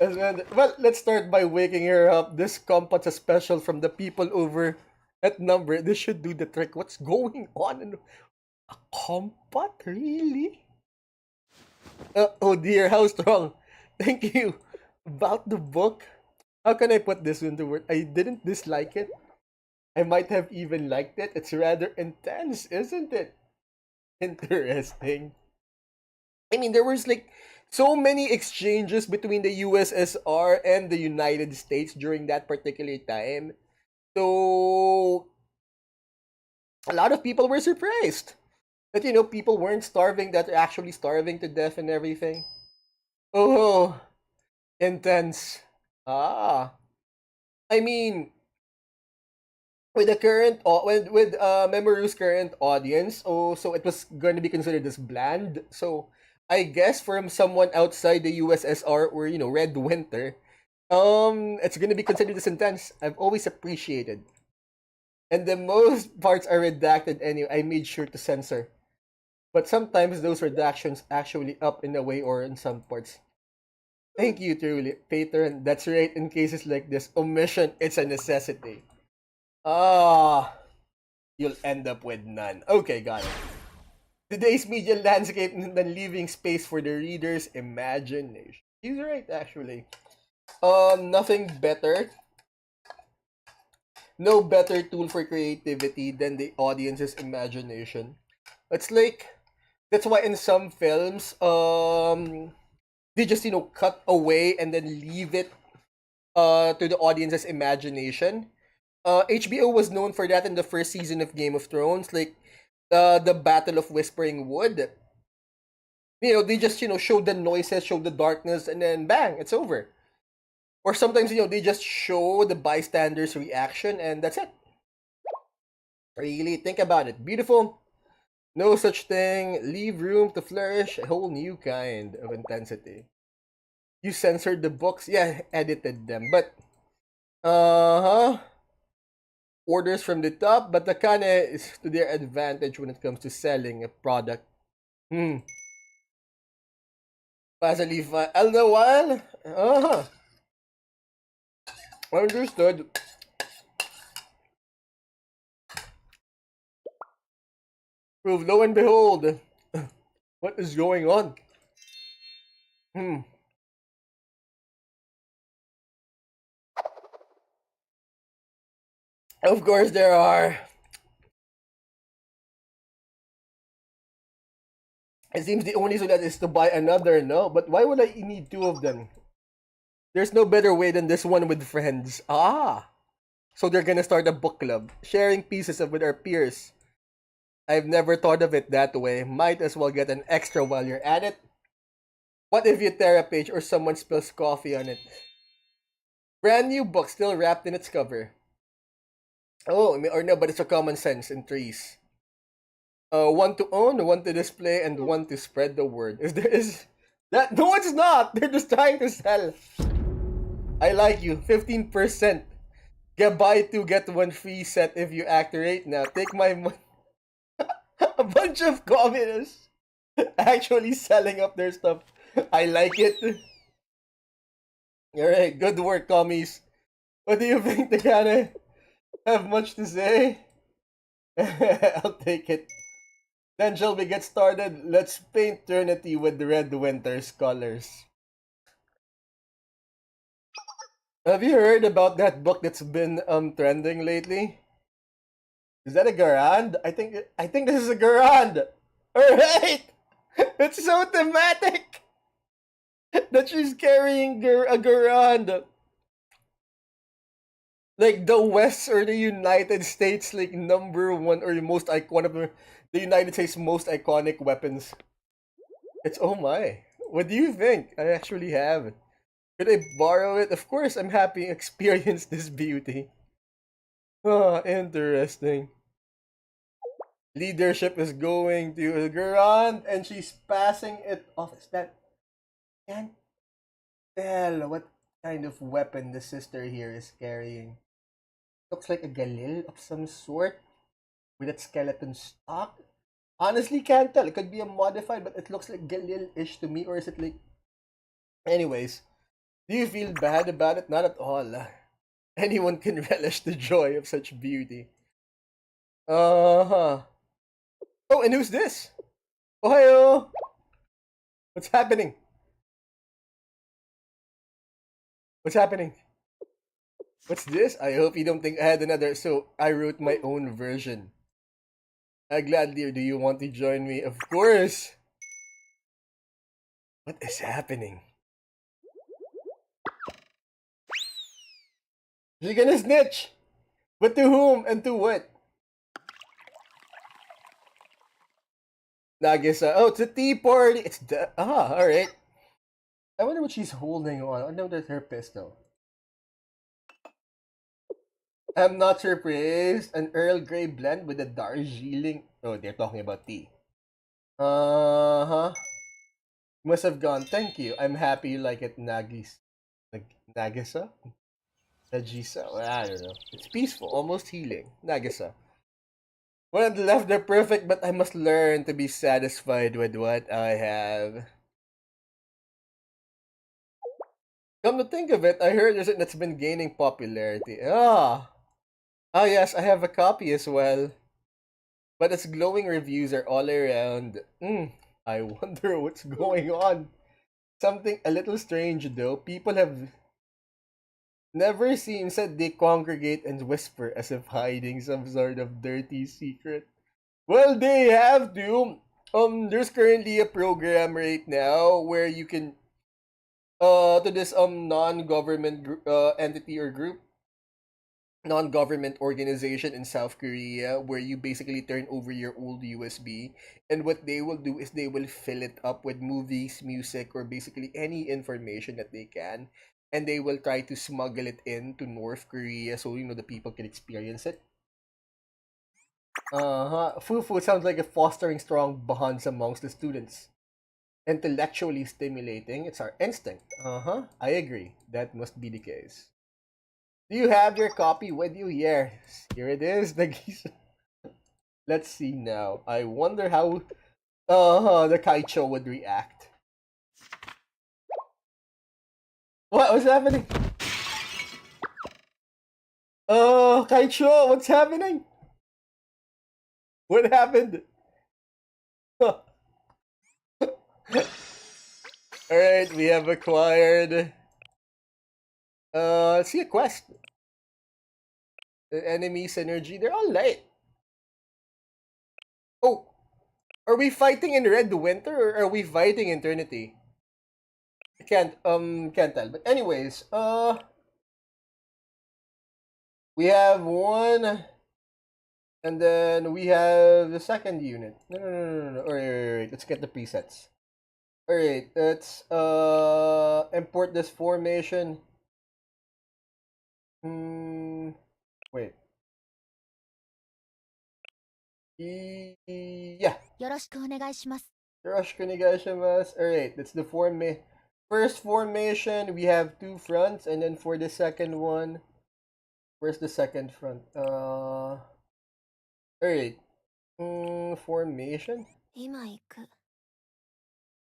Well, let's start by waking her up. This compot's a special from the people over at Number. This should do the trick. What's going on? A compot? Really? Oh dear, how strong. Thank you. About the book? How can I put this into words? I didn't dislike it. I might have even liked it. It's rather intense, isn't it? Interesting. I mean, there was like so many exchanges between the USSR and the United States during that particular time. So a lot of people were surprised that people weren't starving, that they're actually starving to death and everything. Oh, intense. Ah, I mean, with the current with Memoru's current audience, oh, so it was going to be considered as bland. So I guess from someone outside the USSR or Red Winter, it's going to be considered as intense. I've always appreciated, and the most parts are redacted anyway. I made sure to censor, but sometimes those redactions actually up in a way or in some parts. Thank you, truly, patron. That's right. In cases like this, omission it's a necessity. Ah, you'll end up with none. Okay, got it. Today's media landscape than leaving space for the reader's imagination. He's right, actually. Nothing better, no better tool for creativity than the audience's imagination. It's like that's why in some films, they just cut away and then leave it to the audience's imagination. HBO was known for that in the first season of Game of Thrones, like the Battle of Whispering Wood. They just show the noises, show the darkness, and then bang, it's over. Or sometimes they just show the bystanders' reaction, and that's it. Really think about it. Beautiful. No such thing. Leave room to flourish. A whole new kind of intensity. You censored the books, yeah, edited them, but orders from the top, but the Kane is to their advantage when it comes to selling a product. Hmm. Pasalifa. All the while? Understood. Prove lo and behold. What is going on? Hmm. Of course there are. It seems the only solution is to buy another, no? But why would I need two of them? There's no better way than this one with friends. Ah! So they're gonna start a book club, sharing pieces of with our peers. I've never thought of it that way. Might as well get an extra while you're at it. What if you tear a page or someone spills coffee on it? Brand new book still wrapped in its cover. Oh, or no, but it's a common sense in trees. One to own, one to display, and one to spread the word. Is that? No, it's not. They're just trying to sell. I like you. 15%. Get buy two get one free set if you activate now. Take my money. A bunch of communists actually selling up their stuff. I like it. Alright, good work, commies. What do you think? They kinda have much to say? I'll take it. Then shall we get started? Let's paint Trinity with the Red Winter's colors. Have you heard about that book that's been trending lately? Is that a Garand? I think this is a Garand. Alright! It's so thematic that she's carrying a Garand. Like the West or the United States, like number one or most one of the United States most iconic weapons. It's oh my. What do you think? I actually have. Could I borrow it? Of course, I'm happy to experience this beauty. Ah, interesting. Leadership is going to Garand and she's passing it off. Is that can't tell what kind of weapon the sister here is carrying. Looks like a Galil of some sort with that skeleton stock. Honestly, can't tell. It could be a modified, but it looks like Galil-ish to me. Or is it like... Anyways, do you feel bad about it? Not at all. Anyone can relish the joy of such beauty. Uh-huh. Oh, and who's this? Ohio! What's happening? What's happening? What's this? I hope you don't think I had another. So, I wrote my own version. Gladly, do you want to join me? Of course! What is happening? You're gonna snitch! But to whom and to what? Nagisa. Oh, it's a tea party. It's the. Ah, alright. I wonder what she's holding on. I know that's her pistol. I'm not surprised. An Earl Grey blend with a Darjeeling. Oh, they're talking about tea. Uh-huh. Must have gone. Thank you. I'm happy you like it, Nagis. Nagisa? Nagisa? Well, I don't know. It's peaceful, almost healing. Nagisa. One on the left, they're perfect, but I must learn to be satisfied with what I have. Come to think of it, I heard there's that's been gaining popularity. Ah, yes, I have a copy as well. But its glowing reviews are all around. I wonder what's going on. Something a little strange though. People have never seen said they congregate and whisper as if hiding some sort of dirty secret. Well, they have to. There's currently a program right now where you can to this non-government entity or group, non-government organization in South Korea, where you basically turn over your old USB, and what they will do is they will fill it up with movies, music, or basically any information that they can, and they will try to smuggle it into North Korea so the people can experience it. Fufu sounds like a fostering strong bonds amongst the students. Intellectually stimulating, it's our instinct. I agree. That must be the case. Do you have your copy with you? Yes, here it is, Nagisa. Let's see now. I wonder how the Kaicho would react. What was happening? Kaicho, what's happening? What happened? Alright, we have acquired let's see a quest. The enemy synergy, they're all light. Oh, are we fighting in Red Winter or are we fighting Eternity? I can't tell. But anyways, we have one, and then we have the second unit. No. Alright, let's get the presets. Alright, let's import this formation. Wait. Yeah. Yoroshiku onegaishimasu. Alright, that's the first formation. We have two fronts, and then for the second one, where's the second front? Alright. Formation?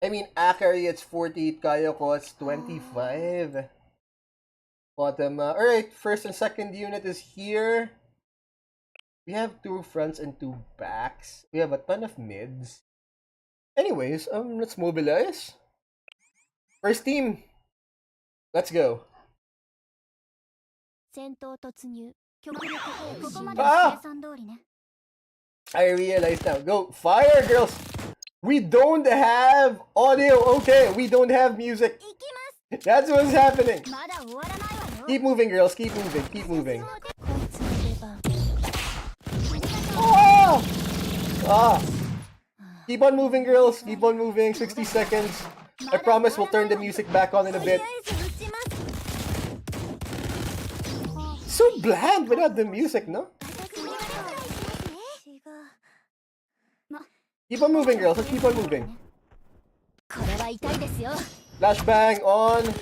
I mean, Akari, it's 48, Kayoko, it's 25. Alright, first and second unit is here. We have two fronts and two backs. We have a ton of mids. Anyways, let's mobilize. First team. Let's go. Ah! I realize now. Go. Fire, girls! We don't have audio. Okay, we don't have music. That's what's happening. Keep moving, girls. Keep moving. Keep moving. Oh! Ah! Keep on moving, girls. Keep on moving. 60 seconds. I promise we'll turn the music back on in a bit. So bland without the music, no? Keep on moving, girls. Let's keep on moving. Flashbang on.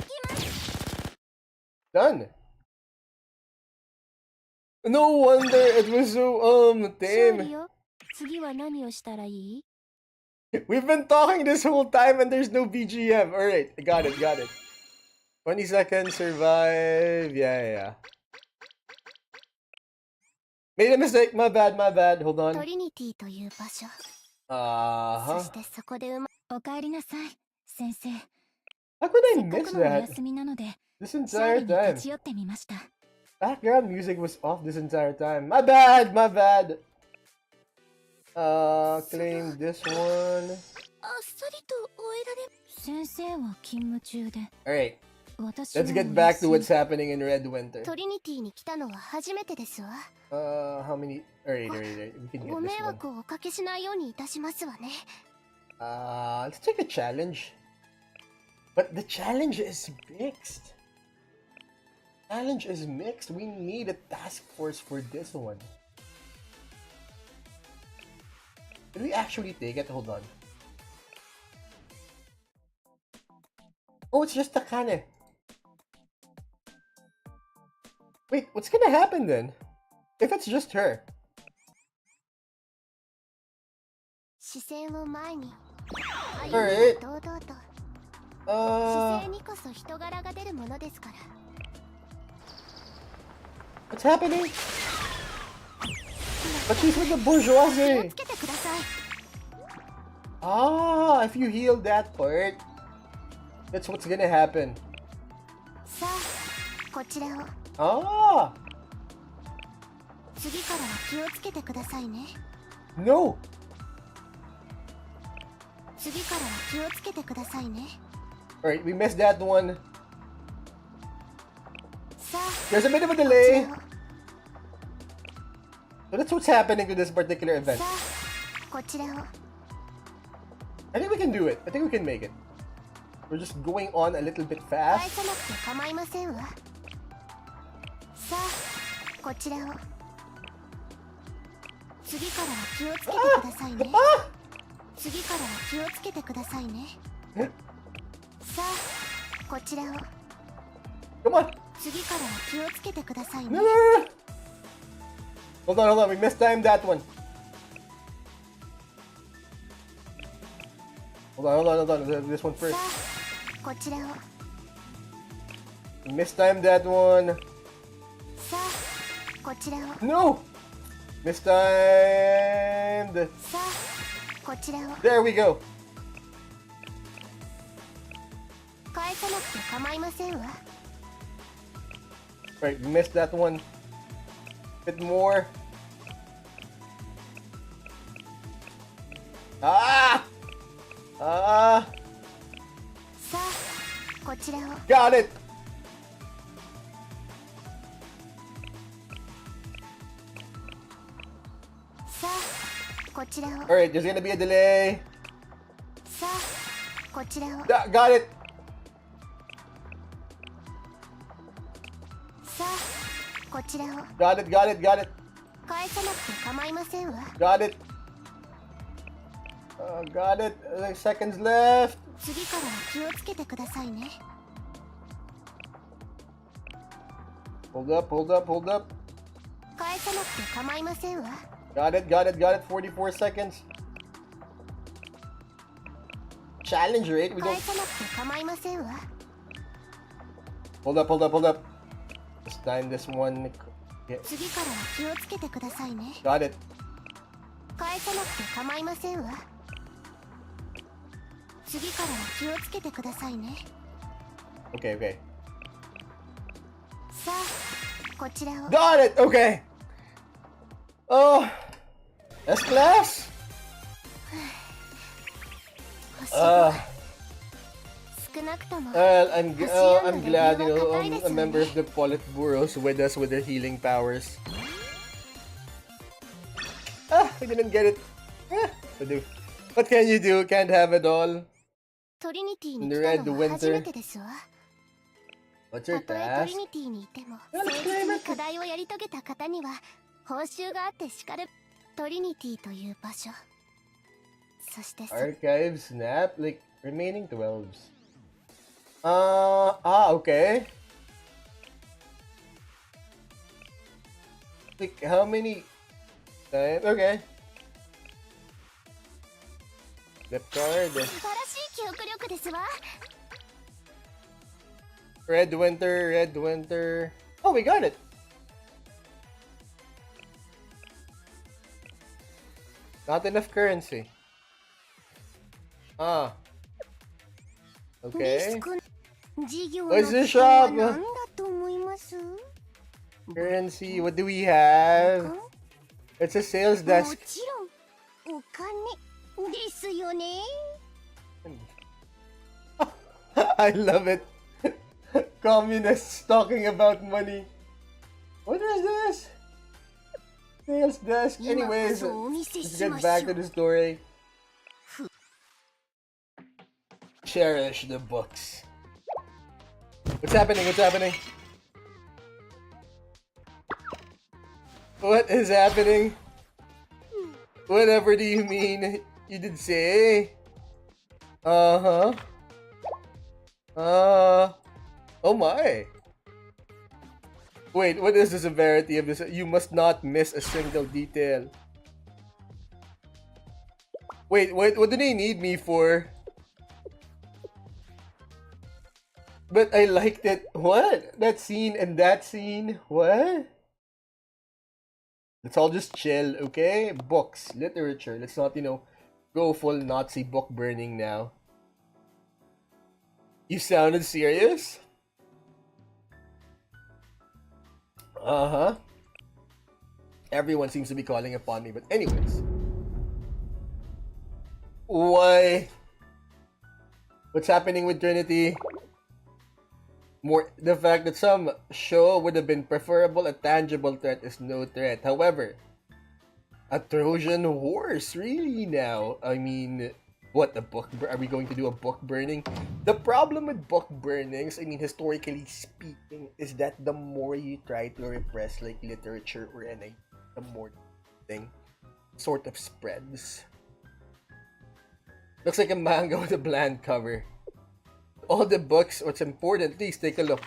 Done. No wonder it was so tame. We've been talking this whole time and there's no BGM. Alright, I got it. 20 seconds, survive. Yeah. Made a mistake. My bad. Hold on. How could I miss that? This entire time. Background music was off this entire time. My bad. Claim this one. Alright. Let's get back to what's happening in Red Winter. How many? Alright. We can get this one. Let's take a challenge. But the challenge is mixed. Challenge is mixed. We need a task force for this one. Did we actually take it? Hold on. Oh, it's just Takane. Wait, what's gonna happen then? If it's just her. Alright. What's happening? But she's with the bourgeoisie. Ah, if you heal that part, that's what's gonna happen. Ah! No! Alright, we missed that one. There's a bit of a delay. So that's what's happening to this particular event. I think we can do it. I think we can make it. We're just going on a little bit fast. Come on! No. Hold on, we mistimed that one. Hold on, this one first. We mistimed that one. No! Mistimed! There we go! Right, we missed that one. Bit more. Ah! Ah! Got it! Alright, there's gonna be a delay. Got it! Got it. Got it. Got it. Like seconds left. Hold up. Got it. 44 seconds. Challenge rate. We don't. Hold up. This time, this one. Yeah. Got it. Okay. Got it! Okay. Oh. S-class? I'm glad, a member of the Politburo's with us with their healing powers. I didn't get it. What can you do? Can't have it all. In the Red Winter. What's your task? Let's claim it. Archive snap, like remaining 12s. Okay. Like how many times? Okay. Flip card. Red Winter. Oh, we got it. Not enough currency. Okay. What's the shop? Currency, what do we have? It's a sales desk. I love it. Communists talking about money. What is this? Sales desk. Anyways, let's get back to the story. Cherish the books. What's happening? What's happening? What is happening? Whatever do you mean? You did say? Uh-huh. Oh my. Wait, what is the severity of this? You must not miss a single detail. Wait, what do they need me for? But I liked it. What? That scene and that scene? What? Let's all just chill, okay? Books, literature. Let's not, go full Nazi book burning now. You sounded serious? Uh-huh. Everyone seems to be calling upon me, but anyways. Why? What's happening with Trinity? The fact that some show would have been preferable, a tangible threat is no threat. However, a Trojan horse, really now? I mean, what, are we going to do a book burning? The problem with book burnings, I mean, historically speaking, is that the more you try to repress like literature or anything, the more thing sort of spreads. Looks like a manga with a bland cover. All the books, what's important, please take a look.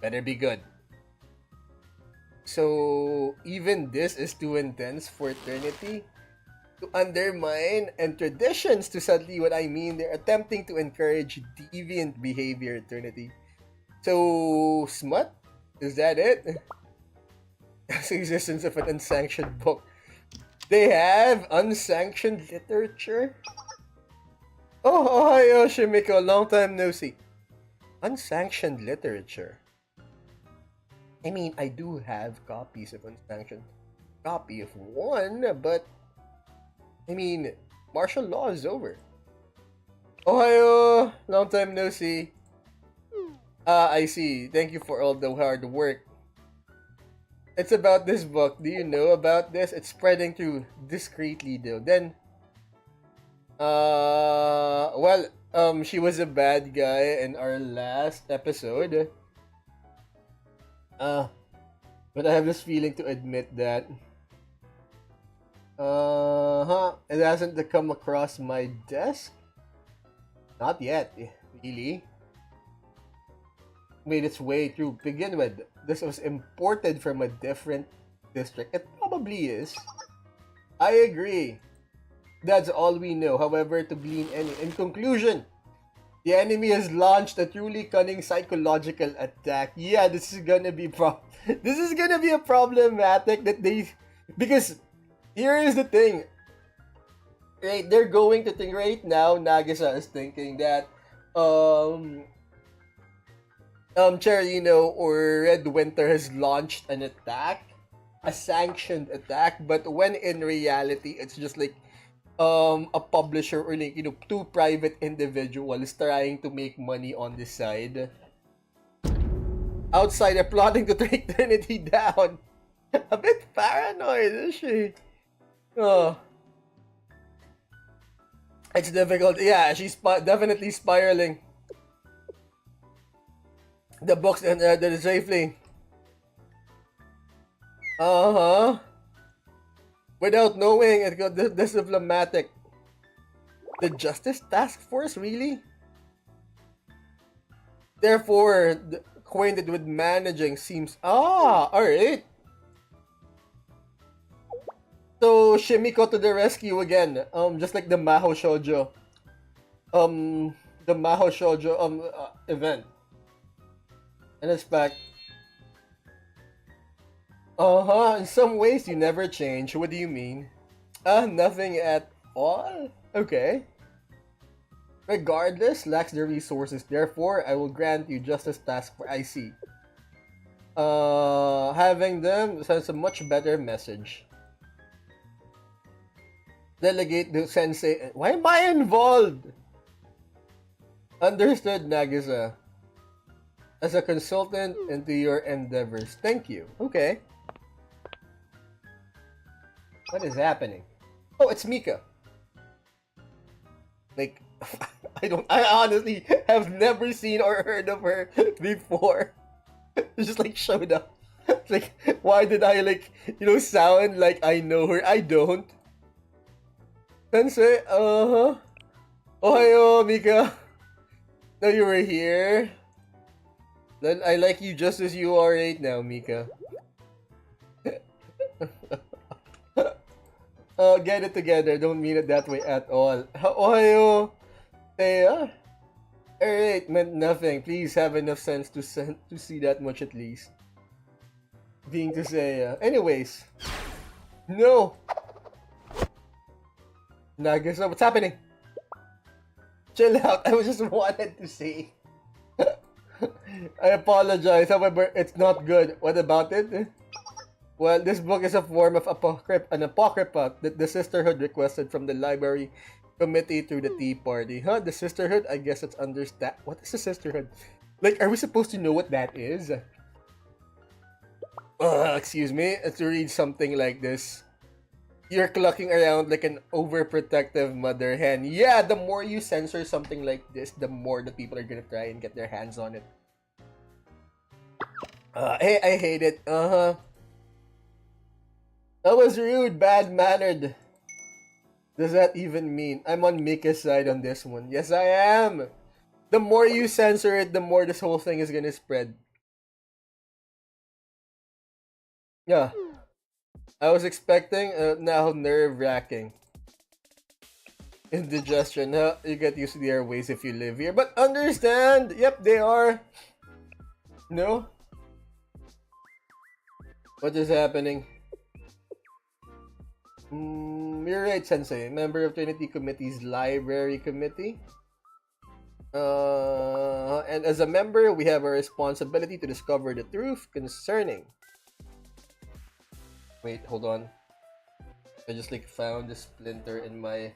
Better be good. So, even this is too intense for Trinity to undermine and traditions to sadly what I mean. They're attempting to encourage deviant behavior, Trinity. So, smut? Is that it? The existence of an unsanctioned book. They have unsanctioned literature? Oh, Ohio, Shimiko, long time no see. Unsanctioned literature. I mean, I do have copies of unsanctioned. Copy of one, but I mean, martial law is over. Ohio, long time no see. I see. Thank you for all the hard work. It's about this book. Do you know about this? It's spreading through discreetly though. Then, she was a bad guy in our last episode. But I have this feeling to admit that it hasn't come across my desk. Not yet, really. Made its way through. Begin with, this was imported from a different district. It probably is. I agree. That's all we know. However, to glean in conclusion, the enemy has launched a truly cunning psychological attack. Yeah, this is gonna be a problematic that because here is the thing. Right, they're going to think right now. Nagisa is thinking that Cherino or Red Winter has launched an attack, a sanctioned attack, but when in reality it's just like a publisher or like two private individuals trying to make money on the side. Outside, they're plotting to take Trinity down. A bit paranoid, is she? Oh. It's difficult. Yeah, she's definitely spiraling. The books and the safely. Uh-huh. Without knowing, it got this diplomatic. The Justice Task Force, really? Therefore, acquainted with managing seems... alright. So, Shimiko to the rescue again. Just like the Maho Shoujo. The Maho Shoujo event. And it's back. In some ways you never change. What do you mean? Nothing at all? Okay. Regardless, lacks the resources. Therefore, I will grant you Justice Task Force. I see. Having them sends a much better message. Delegate the sensei. Why am I involved? Understood, Nagisa. As a consultant into your endeavors. Thank you. Okay. What is happening? Oh, it's Mika. Like, I honestly have never seen or heard of her before. It just like showed up. Like, why did I like, sound like I know her? I don't. Sensei, uh-huh. Ohayo, Mika. No, you were here. Then I like you just as you are right now, Mika. Get it together. Don't mean it that way at all. Ohayo. Hey, alright, meant nothing. Please have enough sense to see that much at least. Being to say, anyways. No! Nagasa, what's happening? Chill out, I just wanted to say. I apologize, however, it's not good. What about it? Well, this book is a form of an apocrypha that the Sisterhood requested from the library committee through the Tea Party. Huh? The Sisterhood? I guess it's understand. What is the Sisterhood? Like, are we supposed to know what that is? Excuse me. To read something like this. You're clucking around like an overprotective mother hen. Yeah, the more you censor something like this, the more the people are gonna try and get their hands on it. Hey, I hate it. Uh-huh. That was rude, bad-mannered. Does that even mean? I'm on Mika's side on this one. Yes, I am. The more you censor it, the more this whole thing is gonna spread. Yeah. I was expecting, now nerve-wracking. Indigestion, huh? You get used to the airways if you live here. But understand! Yep, they are. No? What is happening? You're right, Sensei. Member of Trinity Committee's Library Committee. And as a member, we have a responsibility to discover the truth concerning... Wait, hold on. I just like found a splinter in my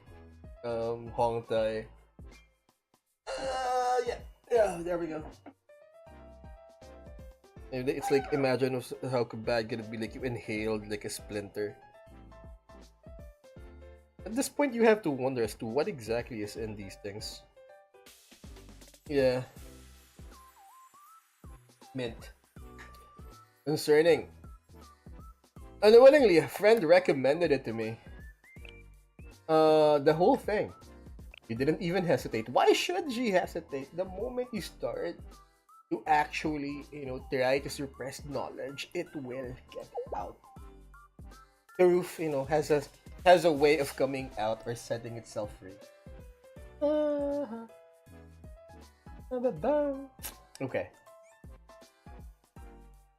Hong Tai. Yeah, there we go. It's like, imagine how bad could it be like you inhaled like a splinter. At this point, you have to wonder as to what exactly is in these things. Yeah. Mint. Concerning. Unwillingly, a friend recommended it to me. The whole thing. You didn't even hesitate. Why should she hesitate? The moment you start to actually, try to suppress knowledge, it will get out. Truth, has a way of coming out or setting itself free. Okay.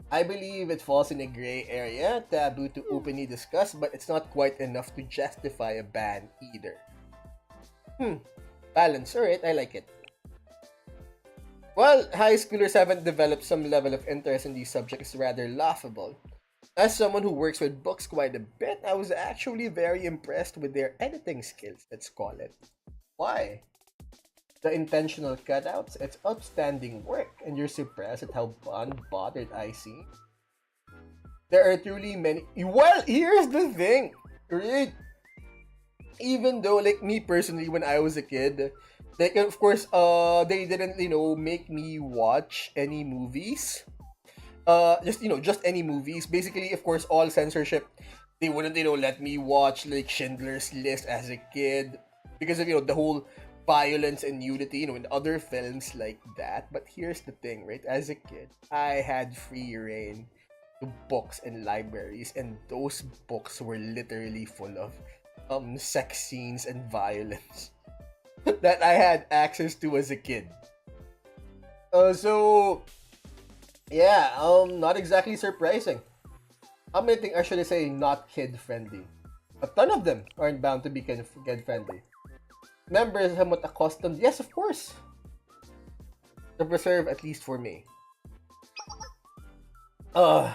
I believe it falls in a gray area, taboo to openly discuss, but it's not quite enough to justify a ban either. Balance, alright, I like it. Well, high schoolers haven't developed some level of interest in these subjects is rather laughable. As someone who works with books quite a bit, I was actually very impressed with their editing skills, let's call it. Why? The intentional cutouts, it's outstanding work, and you're surprised at how unbothered I seem. There are truly many... Well, here's the thing! Right? Even though, like, me personally, when I was a kid, like, of course, they didn't, make me watch any movies. Just any movies. Basically, of course, all censorship. They wouldn't, let me watch, like, Schindler's List as a kid. Because of, the whole violence and nudity, in other films like that. But here's the thing, right? As a kid, I had free reign to books and libraries, and those books were literally full of sex scenes and violence that I had access to as a kid. Not exactly surprising. How many things, or should I say, not kid friendly? A ton of them aren't bound to be kid friendly. Members somewhat accustomed, yes, of course, to preserve, at least for me. I'm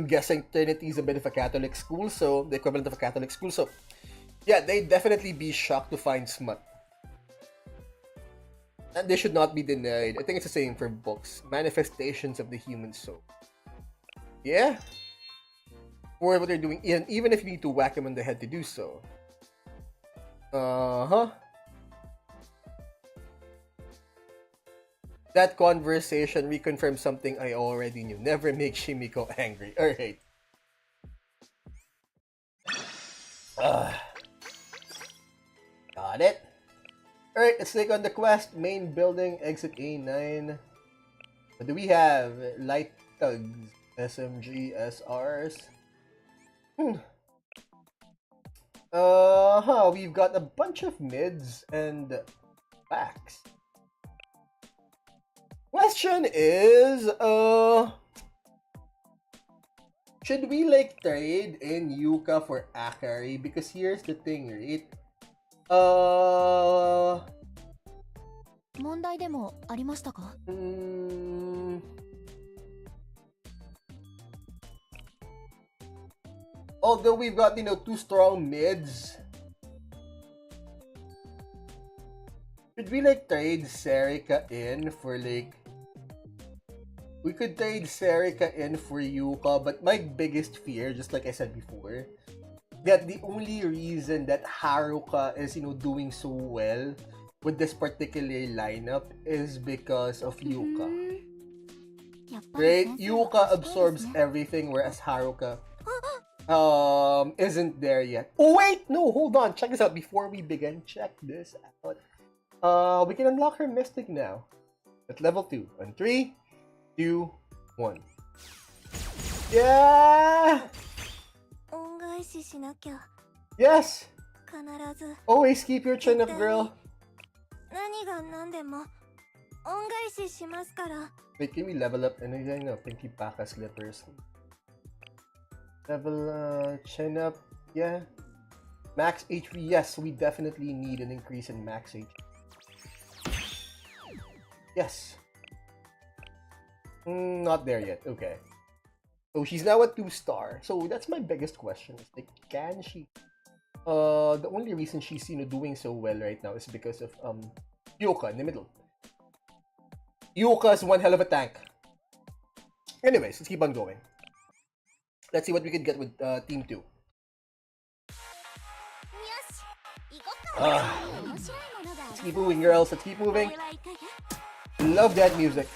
guessing Trinity is a bit of a Catholic school, so the equivalent of a Catholic school, so yeah, they'd definitely be shocked to find smut. And they should not be denied. I think it's the same for books. Manifestations of the human soul. Yeah? For what they're doing, even if you need to whack them on the head to do so. Uh-huh. That conversation reconfirmed something I already knew. Never make Shimiko angry. Alright. Got it. Alright, let's take on the quest. Main building, exit A9. What do we have? Light thugs, SMG, SRs. We've got a bunch of mids and backs. Question is, should we like trade in Yuka for Akari? Because here's the thing, right? 問題でもありましたか? Although we've got, two strong mids, should we like trade Serika in for like... We could trade Serika in for Yuka, but my biggest fear, just like I said before, that the only reason that Haruka is, doing so well with this particular lineup is because of Yuka. Right? Yuka absorbs everything, whereas Haruka isn't there yet. Oh wait, no, hold on. Check this out before we begin. Check this out. We can unlock her Mystic now. At level 2. On 3, 2, 1. Yeah! Yes! Always keep your chin up, girl. Wait, can we level up anything? No, Pinky Paka Slippers. Level chin up, yeah. Max HP, yes, we definitely need an increase in max HP. Yes. Not there yet, okay. So she's now a 2-star. So that's my biggest question. Like, can she? The only reason she's doing so well right now is because of Yuka in the middle. Yuka's one hell of a tank. Anyways, let's keep on going. Let's see what we can get with Team 2. Let's keep moving, girls. Let's keep moving. Love that music.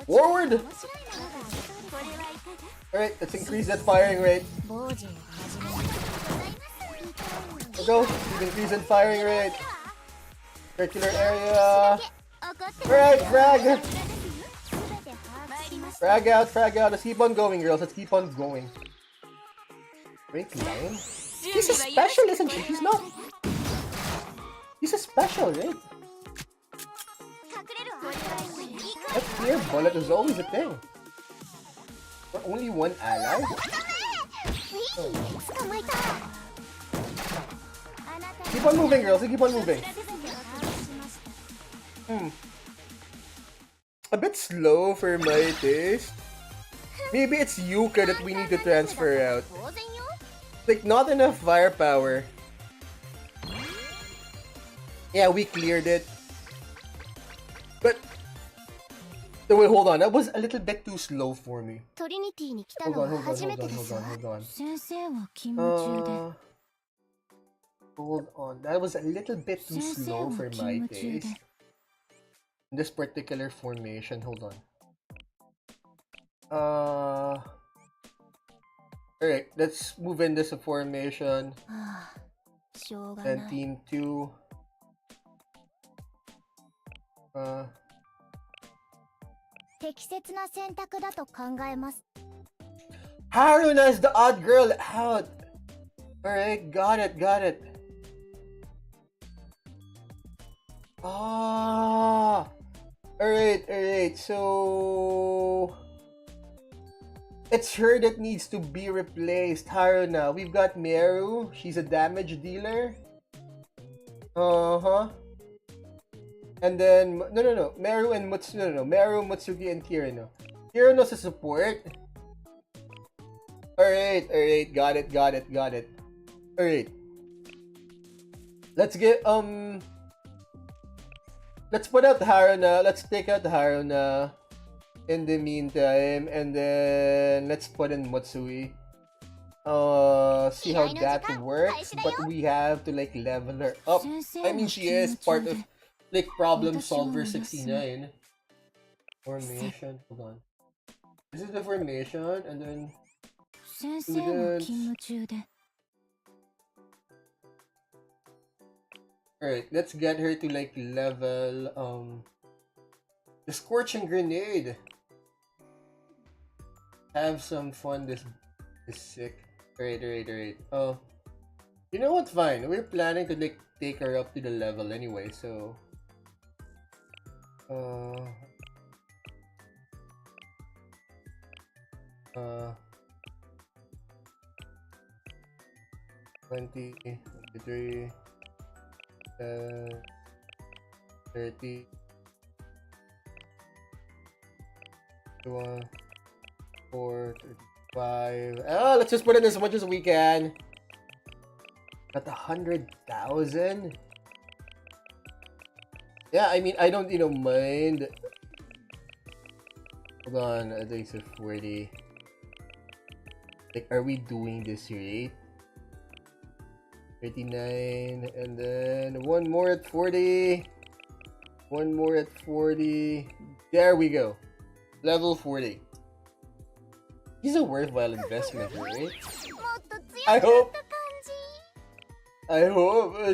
Forward! Alright, let's increase that firing rate. Let's go. Let's increase that firing rate. Circular area. Alright, frag! Frag out, frag out. Let's keep on going, girls. Let's keep on going. Great line. She's a special, isn't she? She's not. She's a special, right? That clear bullet is always a thing. For only one ally? Oh. Keep on moving, girls. Keep on moving. A bit slow for my taste. Maybe it's Yuka that we need to transfer out. Like, not enough firepower. Yeah, we cleared it. But... wait, hold on. That was a little bit too slow for me. Hold on. Hold on. That was a little bit too slow for my taste. In this particular formation. Hold on. Alright, let's move in this formation. Then Team 2. Haruna is the odd girl out. Alright, got it. Alright, so... it's her that needs to be replaced, Haruna. We've got Meru, she's a damage dealer. And then, no. Meru and Meru, Mutsuki, and Kirino. Kirino's a support. Alright, got it. Alright. Let's get, let's put out Haruna. Let's take out Haruna in the meantime, and then let's put in Matsui. see how that works, but we have to like level her up. I mean, she is part of like Problem Solver 69 formation. Hold on, this is the formation, and then students. Alright, let's get her to like level the Scorching Grenade. Have some fun. This is sick. Alright. Oh, you know what? Fine. We're planning to like take her up to the level anyway, so 20, 23, 30, 21, 4, 35. Oh, let's just put in as much as we can. Got 100,000. Yeah, I mean, I don't, mind. Hold on, I think it's 40. Like, are we doing this rate? 39, and then one more at 40. One more at 40. There we go. Level 40. He's a worthwhile investment, right? I hope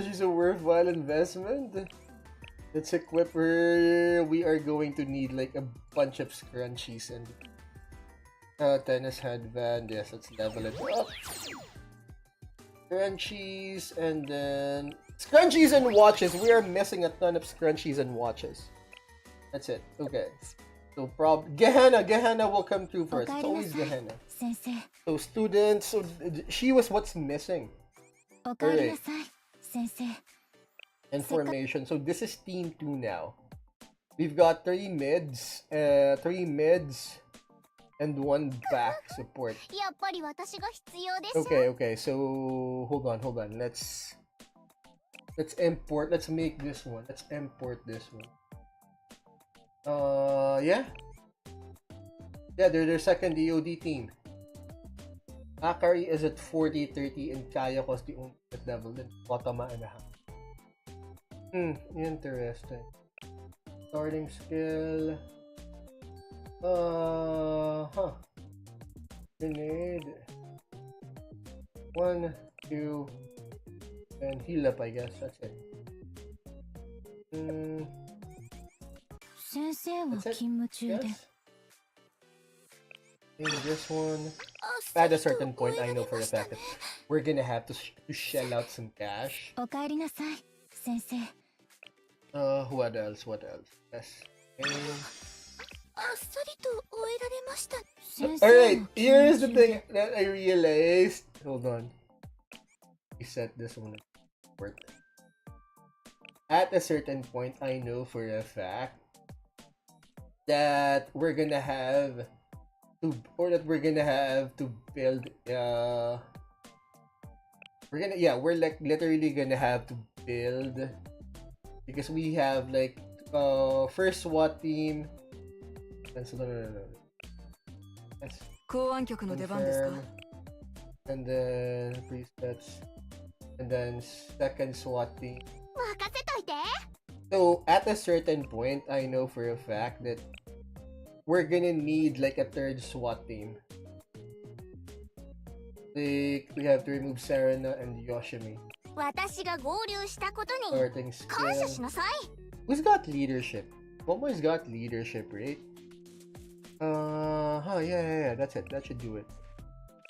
she's a worthwhile investment. Let's equip her. We are going to need like a bunch of scrunchies and tennis headband. Yes, let's level it up. Scrunchies and then scrunchies and watches. We are missing a ton of scrunchies and watches. That's it. Okay. So Gehenna will come through first. It's always Gehenna. So students, so she was what's missing. Alright. Information. So this is team 2 now. We've got 3 mids, and 1 back support. Okay, so hold on. Let's import. Let's make this one. Let's import this one. Yeah, they're their second DOD team. Akari is at 40, 30, and Kayako is the only at level. Then Otama and a half. Interesting. Starting skill. Grenade. 1, 2, and heal up, I guess. That's it. That's it. Yes. In this one, at a certain point, I know for a fact that we're gonna have to shell out some cash. What else? Yes. Alright, here's the thing that I realized. Hold on. Reset this one. At a certain point, I know for a fact that we're gonna have to build we're like literally gonna have to build, because we have like first SWAT team. So no. Yes. Confirm. And then presets, and then second SWAT team. So at a certain point, I know for a fact that we're gonna need like a third SWAT team. Like, we have to remove Serena and Yoshimi. Starting skill. Who's got leadership? Momo's got leadership, right? Yeah, that's it. That should do it.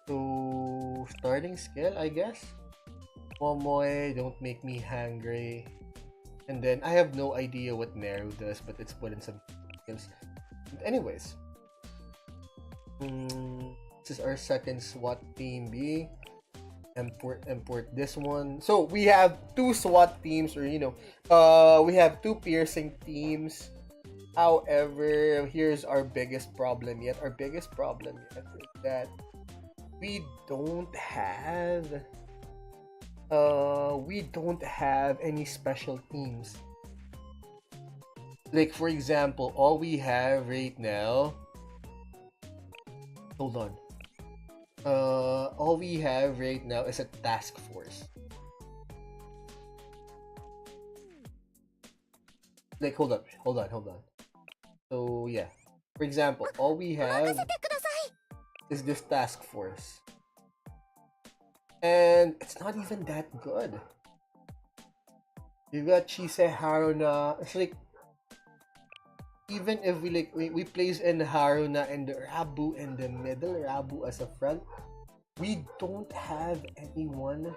So, starting skill, I guess. Momoy, don't make me hungry. And then, I have no idea what Meru does, but it's put in some skills. But anyways. This is our second SWAT team B. Import this one. So, we have 2 SWAT teams, or, we have 2 piercing teams. However, here's our biggest problem yet. Our biggest problem yet is that we don't have any special teams. Like, for example, all we have right now, hold on, all we have right now is a task force. Like, hold on. So yeah, for example, all we have is this task force, and it's not even that good. You got Chise Haruna. It's like, even if we place in Haruna and Rabu in the middle, Rabu as a front, we don't have anyone.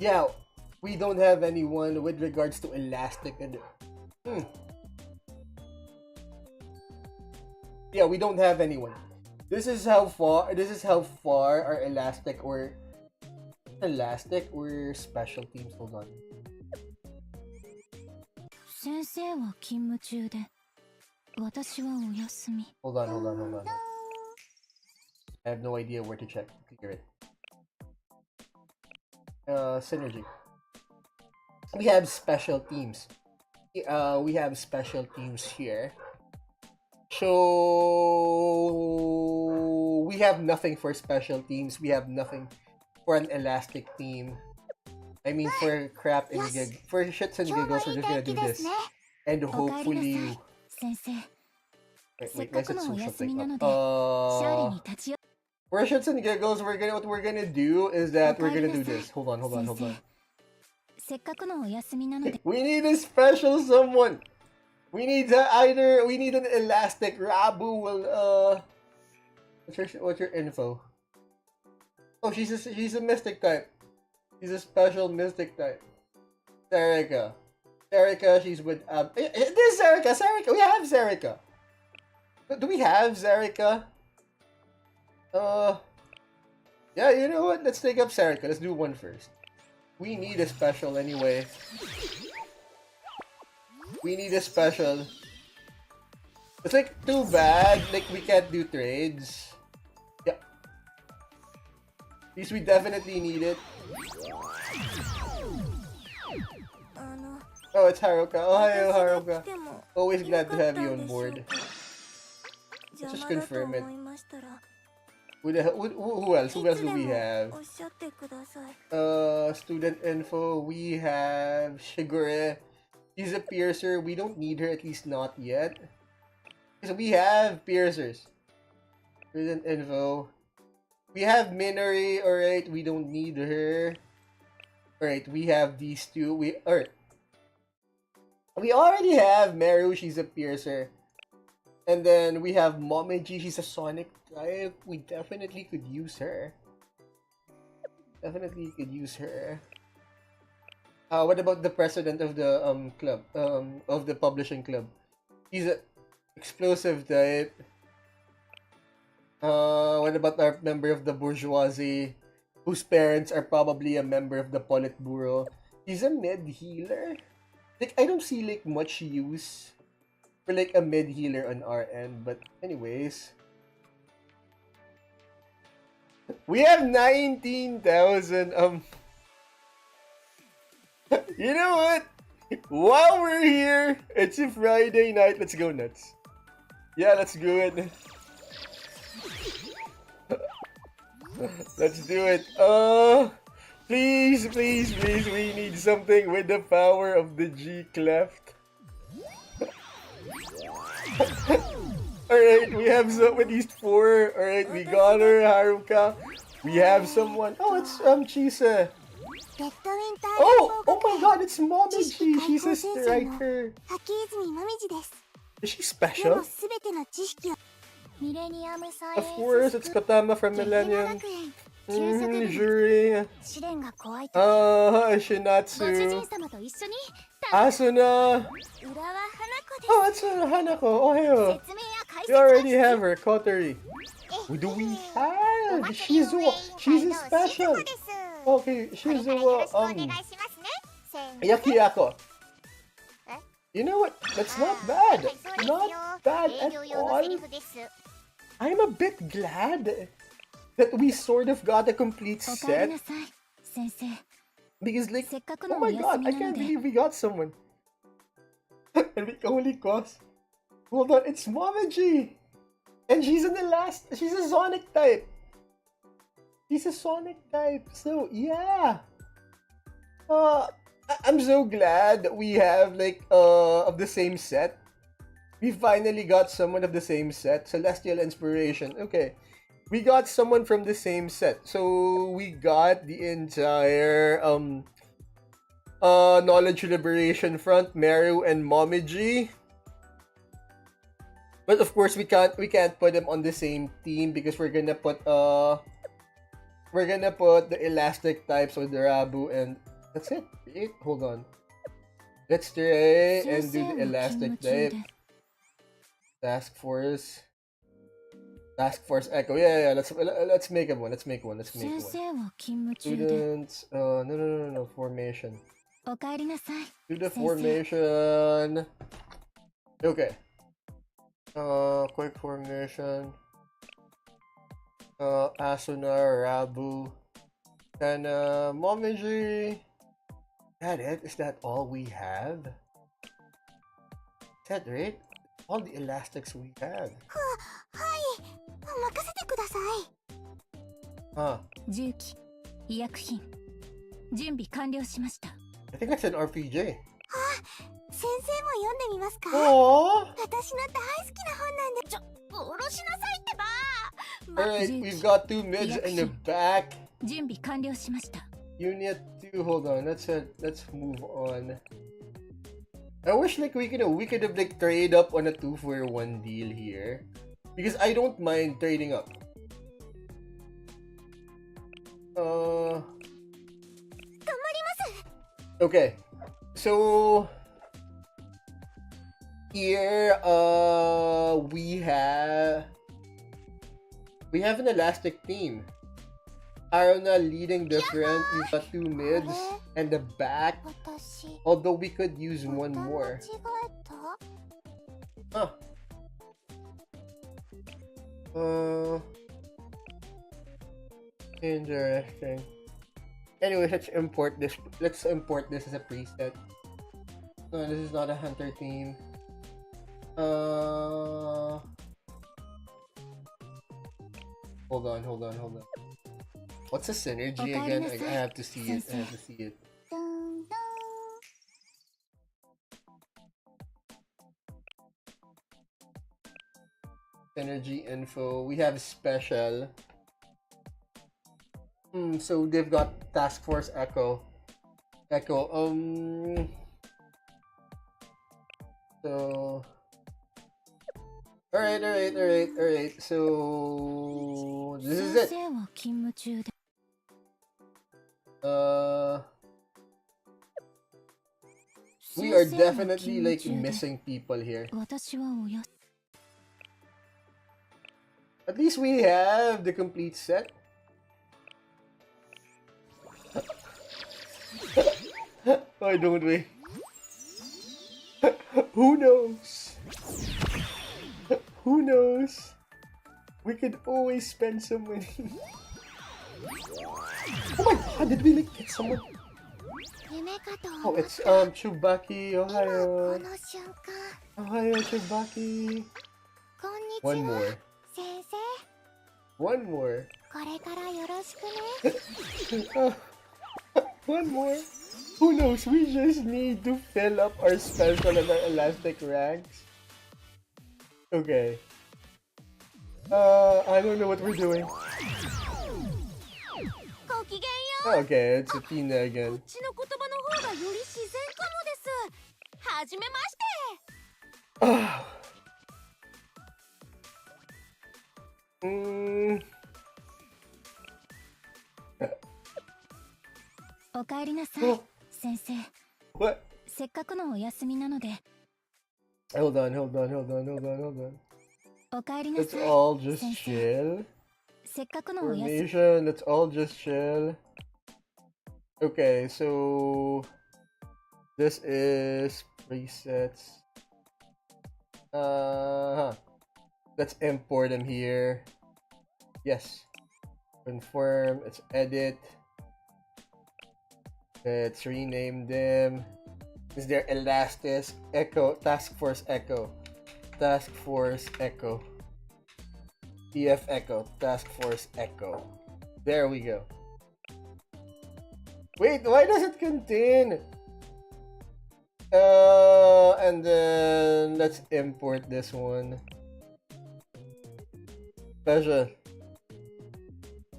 Yeah, we don't have anyone with regards to elastic and yeah, we don't have anyone. This is how far our elastic or special teams. Hold on. 先生は勤務中で、私はお休み。 Hold on. I have no idea where to check. Figure it. Synergy. We have special teams. We have special teams here. So we have nothing for special teams. We have nothing for an elastic team. I mean, for crap and for shits and giggles, we're just gonna do this, and hopefully. Wait, why is it social thing up? For shits and giggles, what we're gonna do is that we're gonna do this. Hold on. We need a special someone. We need an elastic. Rabu will what's your info? Oh, she's a mystic type. She's a special mystic type. Sarika, she's with this is Sarika. We have Sarika. Do we have Sarika? Yeah, you know what? Let's take up Sarika. Let's do one first. We need a special anyway. We need a special. It's like too bad. Like we can't do trades. Yeah. At least we definitely need it. Oh, it's Haruka. Oh, hi, Haruka. Always glad to have you on board. Let's just confirm it. Who else? Who else do we have? Student info. We have Shigure. She's a piercer. We don't need her, at least not yet. So we have piercers. Student info. We have Minori. Alright, we don't need her. Alright, we have these two. We already have Meru. She's a piercer. And then we have Momiji. She's a sonic type. We definitely could use her. What about the president of the club, of the publishing club? He's an explosive type. What about our member of the bourgeoisie, whose parents are probably a member of the Politburo? He's a mid healer. Like, I don't see like much use for like a mid healer on our end, but anyways. We have 19,000 You know what? While we're here, it's a Friday night. Let's go nuts. Yeah, let's do it. Let's do it. Please, we need something with the power of the G cleft. Alright, we have at least 4. Alright, we got her, Haruka. We have someone. Oh, it's Chisa. Oh my god, it's Momiji. She's a striker. Is she special? Of course, it's Katama from Millennium. Jury. Shinatsu. Asuna. Oh, it's Hanako. Oh, hey. We already have her. Kotori. Who do we have? Shizuo. She's a special. Okay, Shizuo. Yakiyako. You know what? That's not bad. Not bad at all. I'm a bit glad that we sort of got a complete set. Because like, oh my god, I can't believe we got someone. And we only cost. Hold on, it's Momiji. And she's she's a Sonic type. She's a Sonic type. So yeah. Uh I'm so glad that we have like of the same set. We finally got someone of the same set. Celestial Inspiration. Okay. We got someone from the same set. So we got the entire Knowledge Liberation Front, Meru and Momiji. But of course we can't put them on the same team because we're gonna put the elastic types with the Rabu and that's it. Wait, hold on. Let's try and do the elastic type. Task Force Echo. Yeah. Let's make him one. Let's make one. Students. No. Formation. Do the formation. Okay. Quick formation. Asuna, Rabu, and Momiji. That it? Is that all we have? Is that right? All the elastics we have. Huh. I think that's an RPG. Aww. Alright, we've got 2 mids in the back. Unit 2, hold on, let's move on. I wish like we could have like trade up on a 2-for-1 deal here. Because I don't mind trading up. Okay. So here we have an elastic team. Aruna leading the front, we've got 2 mids and the back. Although we could use one more. Huh. Interesting. Anyway, let's import this as a preset. No, this is not a hunter team. Hold on. What's a synergy again? I have to see it. Synergy info. We have special. So they've got Task Force Echo. So Alright. So this is it. We are definitely like missing people here. At least we have the complete set. Why don't we? Who knows? Who knows? We could always spend some money. Oh my god, did we like get someone? Oh, it's Chubaki, Ohio. Ohio, Chubaki. One more. One more. Who knows? We just need to fill up our special and our elastic ranks. Okay. I don't know what we're doing. Okay, it's Athena again. What? Hold on. Let's all just chill. Formation, let's all just chill. Okay, so this is presets. Let's import them here. Yes. Confirm. Let's edit. Let's rename them. Is there Elastis Echo Task Force Echo? EF Echo, Task Force Echo. There we go. Wait, why does it contain? And then let's import this one. Special.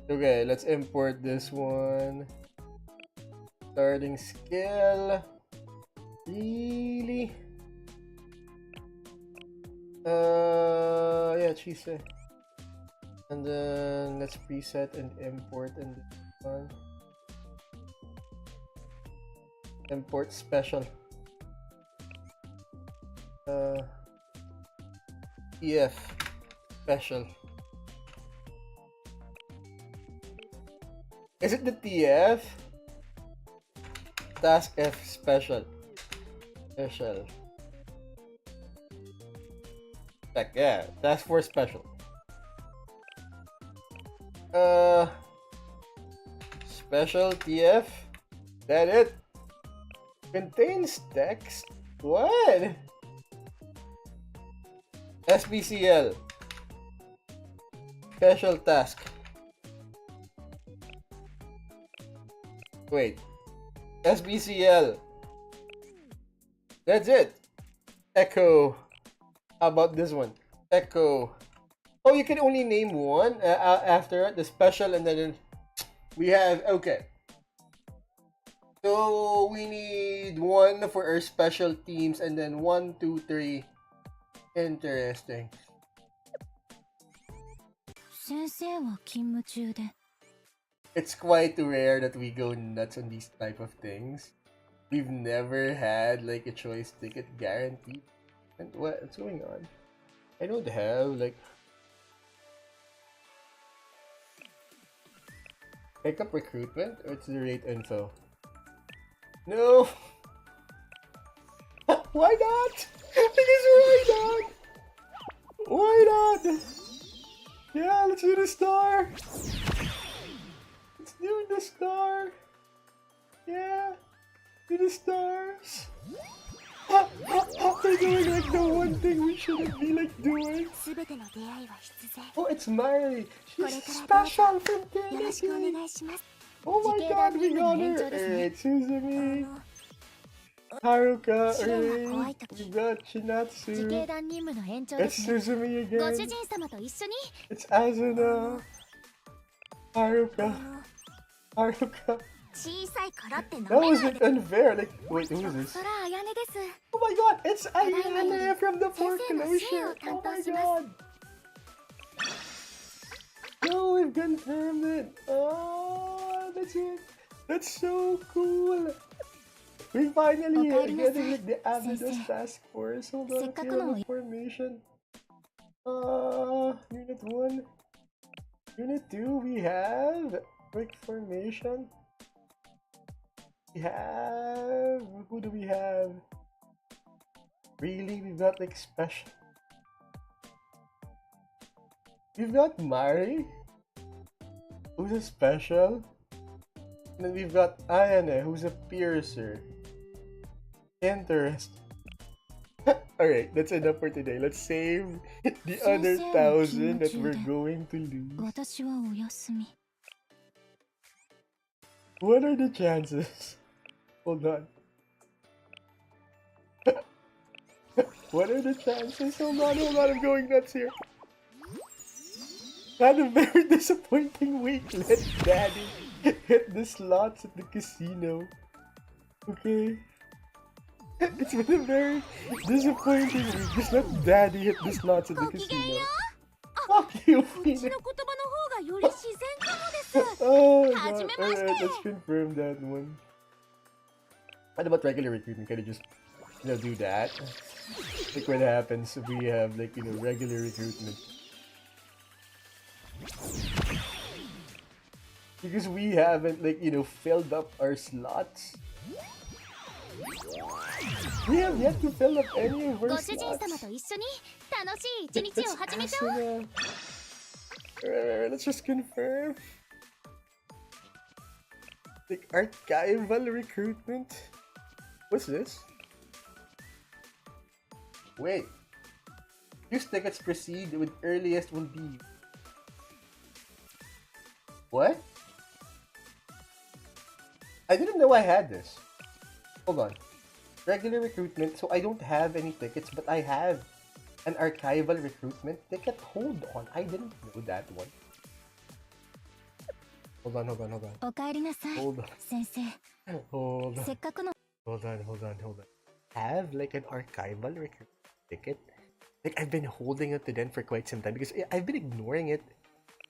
Okay, let's import this one. Starting skill. Really? Yeah, cheese. And then let's preset and import in this one. Import special. EF special. Is it the TF? Task F special. Special. Heck yeah, Task Force special. Special TF. That it? Contains text? What? SBCL. Special task. Wait. SBCL. That's it. Echo. How about this one? Echo. Oh, you can only name one after the special, and then we have, okay. So we need one for our special teams, and then 1, 2, 3. Interesting. 先生は勤務中で It's quite rare that we go nuts on these type of things. We've never had like a choice ticket guaranteed. And what's going on? I don't have like pick up recruitment or it's the rate info. No. Why not? Because why not? Why not? Yeah, let's do the star. Let's do the star. Yeah, do the stars. We're doing like the one thing we shouldn't be like doing. 全ての出会いは必然 Oh, it's Mary. これ She's からどうぞ special from よろしくお Tennessee. 願いします Oh my 自警 god, 団 we 任務 got の延 her. 長ですね Alright, Suzumi, あ Haruka, 試練が怖い alright. 時 We got 自警 Chinatsu. 団任務の延長で It's すね Suzumi ご主 again. 人様と一緒に It's Asuna. あ Haruka. の Haruka. 小さいからって舐 That め was ない like で unfair. Like, wait, who is this? そらあやねです Oh my god, it's ただいまより Ayane from the 先生の支援を foreclosure. 担 Oh 当 my します god. No, we've confirmed it. Oh, that's it. That's so cool. We finally Okaeri getting nasai, like the Abydos sensei. task force. Hold on, let's せっか get くの on the formation. Unit 1. Unit 2, we have quick formation. We have, who do we have? Really? We've got like special. We've got Mari, who's a special. And then we've got Ayane, who's a piercer. Interesting. Alright, that's enough for today. Let's save the other 1,000 that we're going to lose. 私はお休み What are the chances? Hold on. What are the chances? Hold on, I'm going nuts here. Had a very disappointing week. Let Daddy hit the slots at the casino. Okay. It's been a very disappointing week. Just let Daddy hit the slots at the casino. Fuck you, こっち Phoenix. の言葉の方がより自然かもです Oh, God. Hajimemashite. Alright, let's confirm that one. What about regular recruitment? Can you just, do that? Like what happens if we have, like, regular recruitment? Because we haven't, like, filled up our slots. We have yet to fill up any of ご our 主人様 slots. と一緒に楽しい一日を始めちゃおう Asuna. Let's just confirm. Like archival recruitment. What's this? Wait. Use tickets proceed with earliest will be. What? I didn't know I had this. Hold on. Regular recruitment, so I don't have any tickets, but I have an archival recruitment ticket. Hold on, I didn't know that one. Hold on. お帰りなさい Hold on. 先生 Hold せ on. っかくの Hold on. Have like an archival recruitment ticket? Like I've been holding it to them for quite some time because I've been ignoring it.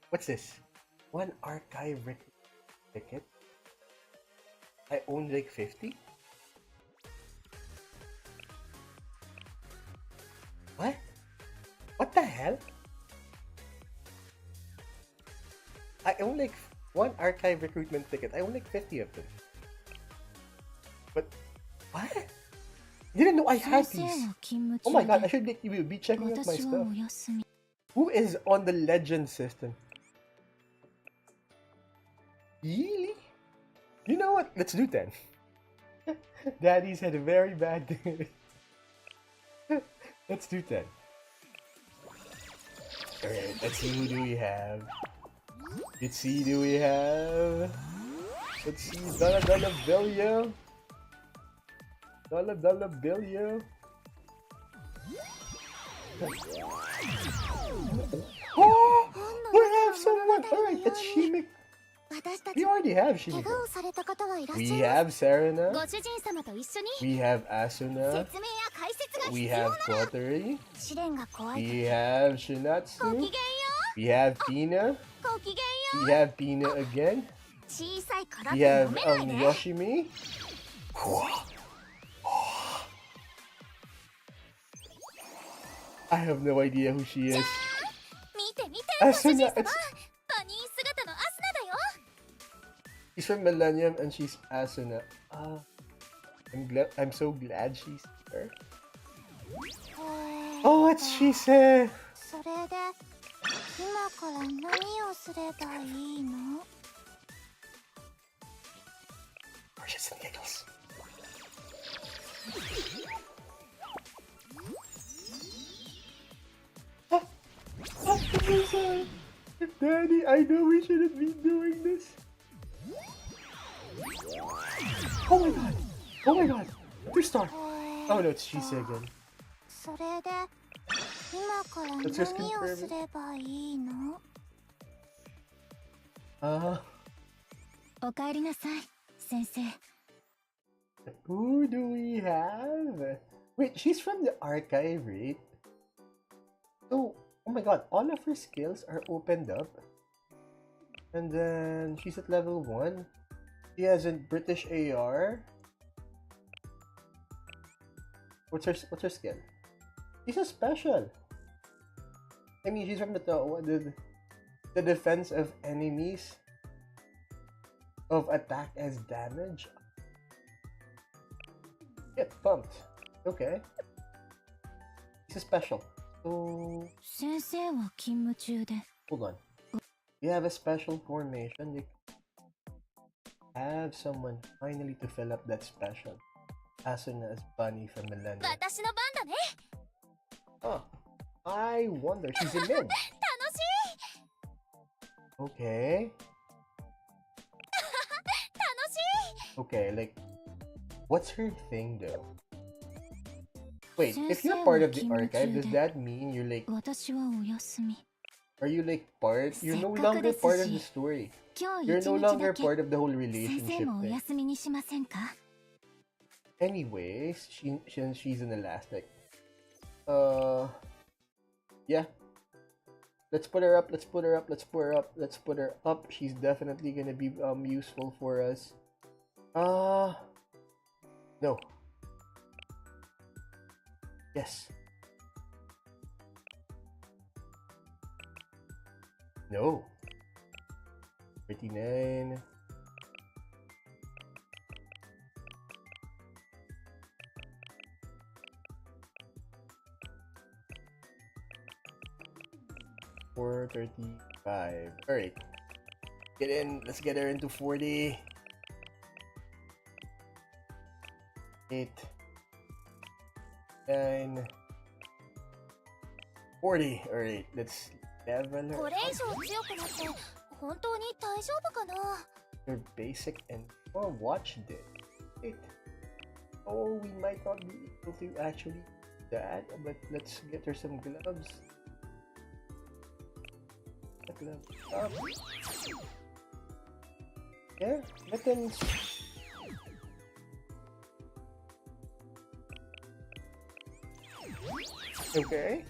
What's this? One archive recruitment ticket? I own like 50? What? What the hell? I own like one archive recruitment ticket. I own like 50 of them. But what? I didn't know I 先 had 生 these. は勤務 Oh 中 my god, I で should be checking out my 私は stuff. お休み Who is on the legend system? Really? You know what? Let's do 10. Daddy's had a very bad day. Let's do 10. Alright, let's see who do we have. Let's see, do we have... Let's see, Dollar Billion. Dollar Billion. Oh! We have someone! Alright, it's Shimik. 私た We ち already have 怪 Shimiko. 我をされた方はいらっしゃ We いま have す Serena. ご主人様と一緒に We have Asuna. 説明や解説が We 必要 have なら Kotari. 試練が怖い We 時 have ごき Shinatsu. げんよ We have Pina. うごきげんよ We have Pina again. う小さいからっ We て have 飲めないね Yoshimi. I have no idea who she is. 見て見てご主 Asuna. 人様 It's, バニー姿のアスナだよ she's from Millennium and she's Asuna. I'm so glad she's her. Oh, it's Shise. それで今から何をすればいいの Gorgeous and giggles. Daddy, I know we shouldn't be doing this. Oh my god! Oh my god! Two star! Oh no, it's Shise again. それで今から何 Let's just を confirm すればいいの お帰りなさい先生 Who do we have? Wait, she's from the archive, right? So, oh my god, all of her skills are opened up. And then she's at level 1. She has a British AR. What's her skill? She's a special. I mean, she's from the defense of enemies of attack as damage. Get pumped. Okay. She's a special. So 先生は勤務中で hold on. You have a special formation. You have someone finally to fill up that special. Asuna as Bunny from Millennium. 私の番だね Oh, I wonder. She's in mid. 楽しい Okay. 楽しい Okay, like, what's her thing though? Wait, if you're part of the archive, does that mean you're like, 私はお休み are you like part? You're no longer part of the story. 今日 You're 一 no 日 longer だけ part of the whole 先 relationship 生もお thing. 休みにしませんか Anyways, she's an elastic. Yeah. Let's put her up. Let's put her up. Let's put her up. Let's put her up. She's definitely gonna be useful for us. No. Yes. No. 39. $435. Alright. Get in. Let's get her into 40. 8. 9. 40. Alright. Let's level こ her. れ以上強くなって本当に大丈夫かな。 Your basic and or watch did. Wait. Oh, we might not be able to actually do that, but let's get her some gloves. Gloves up. Yeah, buttons. Okay.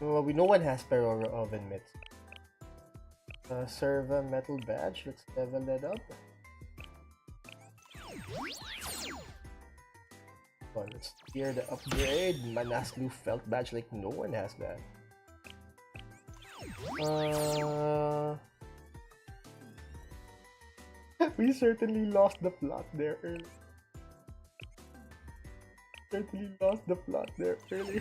Well, no one has Perora oven mitts. Serve a metal badge. Let's level that up. Oh, let's hear the upgrade. Manaslu felt badge, like no one has that. We certainly lost the plot there early. Certainly lost the plot there early.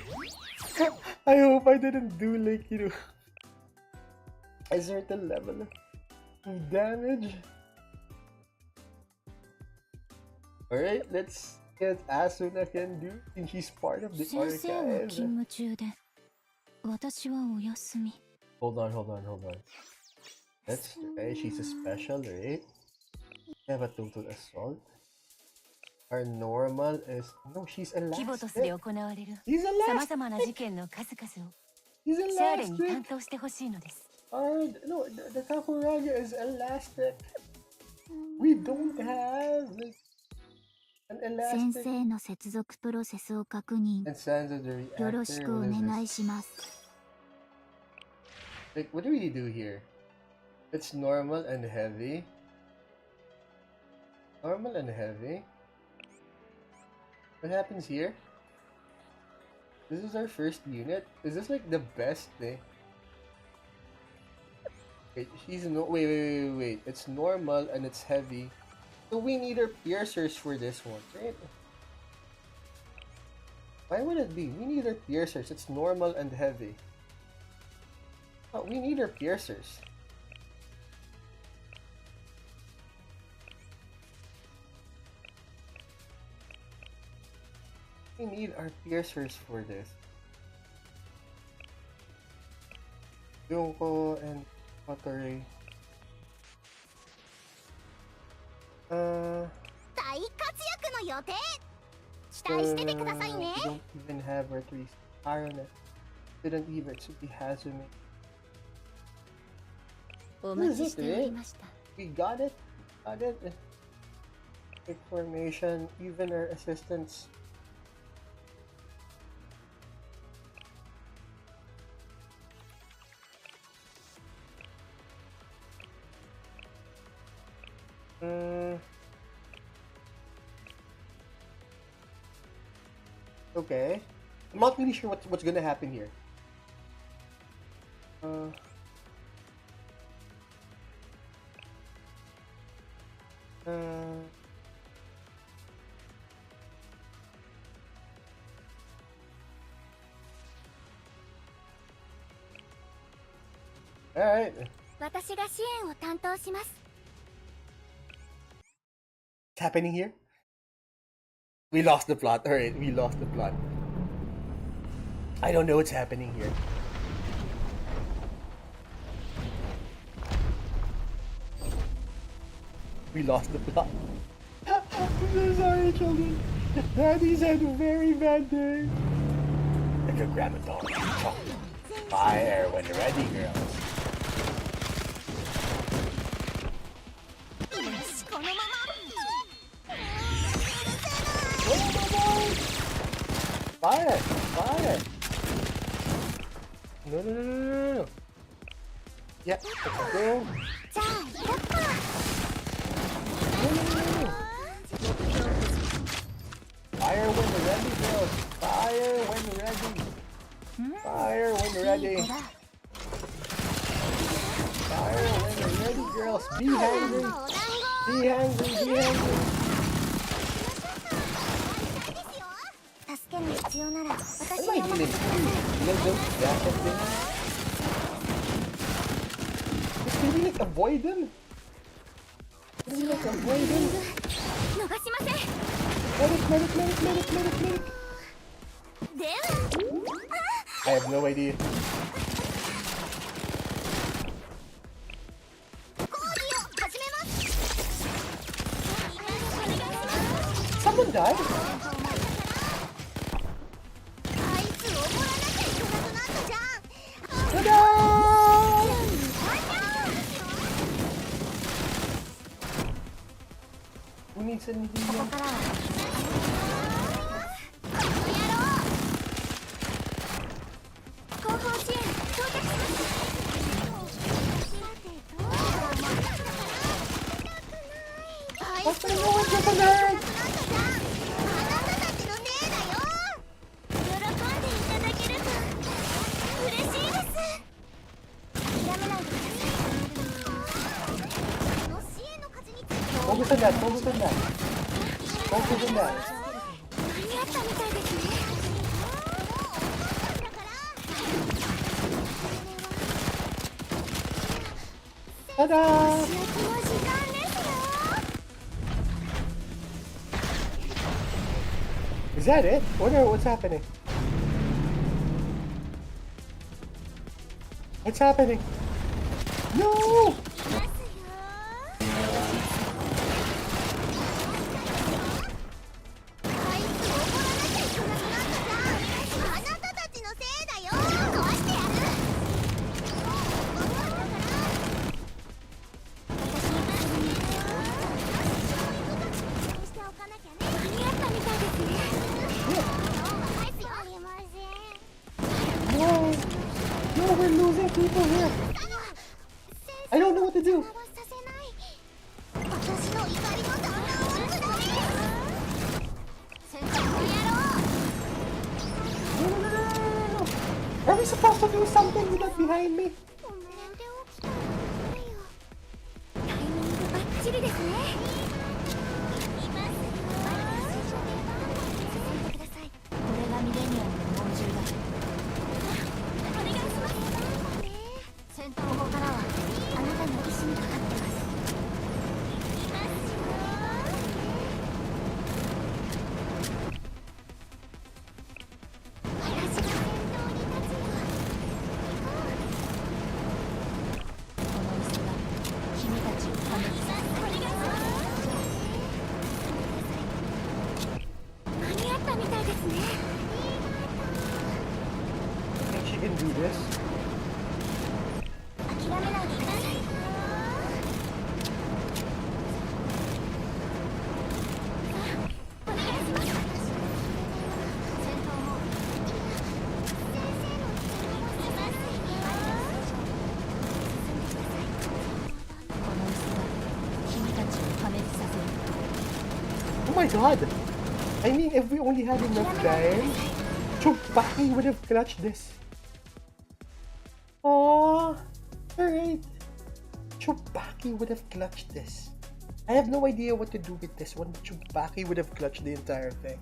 I hope I didn't do like, you know, a certain level of damage. Alright, let's get Asuna can do. I think she's part of the 先生は archive. 勤務中で私はお休み。 Hold on. Let's say she's a special, right? We have a total assault. Our normal is no, she's キボトスで elastic. 行われる He's さま elastic. ざまな事件の数々を He's シャーレに担 elastic. 当してほしいのです。 No, the Kakuraga is elastic. We don't have like, an 先 elastic. 生の接続プロセスを確認 And Sansa the よろし reactor. くお What is 願い this? します。 Like, what do we do here? It's normal and heavy. Normal and heavy. What happens here? This is our first unit. Is this like the best thing? Wait, wait. It's normal and it's heavy. So we need our piercers for this one, right? Why would it be? We need our piercers. It's normal and heavy. Oh, we need our piercers. We need our piercers for this. Yonko and Pottery. 大活躍の予定期待しててくださいね。 We don't even have our three iron. Didn't even he has me. お待ちしておりました。 We got it. Got it. Quick formation, even our assistants. Okay. I'm not really sure what's gonna happen here. Alright. 私が支援を担当します。 What's happening here? We lost the plot. Alright, we lost the plot. I don't know what's happening here. We lost the plot. I'm so sorry, children. Daddy's had a very bad day. Like a gramophone. Fire when ready, girls. このまま Fire! Fire! No. Yeah, let's go. じゃあやっぱ No. Fire when ready, girls. Fire when ready. Fire when ready. Fire when ready, girls. Be hungry. お団子 Be hungry. Be hungry. 助けが必要なら私 What に am お I 任 healing? せください。 You guys don't dash that thing? Can we like avoid them? Can we like avoid them? 逃しません。 Medic. では I have no idea. someone die? あいつを怒らなきゃいけなくなったじゃん。 Ta-da! Who needs an ここ healing? からは後方支援到着します。さてどうあい What's つ the を no 怒 one's ら got な the きゃい nerd? けなくなったじゃん。あなたたちのせいだよ。喜んでいただけると嬉しいです。諦めないでください。この支援の数について Focus on that, focus on that. Focus on that. 間に合ったみたいですね。だから Ta-da! 主役の時間ですよ。 Is that it? What's happening? What's happening? No! ますよ。あいつを怒らなきゃいけなくなったじゃん。あなたたちのせいだよ。壊してやる。私の薬にしておかなきゃね。間に合ったみたいですね。ありません。 No! No, we're losing people here. I don't know what to do. させない。私の怒りの弾丸をください。戦闘をやろう。 No, no, no, no, no, no, no. Are we supposed to do something with that behind me? ごめんで起きたのよ。タイミングバッチリですね。いますよ。続いてください。これがミレニアムの猛獣だ。お願いします。戦闘法からはあなたの意志にかかってます。いますよ。私が先頭に立つよ。この椅子が君たちを破滅させお願いします。間に合ったみたいですね。 I think she can do this. 諦めないでください。お願いします。戦闘も先生の力をいますよ。この椅子が君たちを破滅させる Oh my god! I mean, if we only had enough time, Chupaki would have clutched this. Aww, alright. Chupaki would have clutched this. I have no idea what to do with this one, but Chupaki would have clutched the entire thing.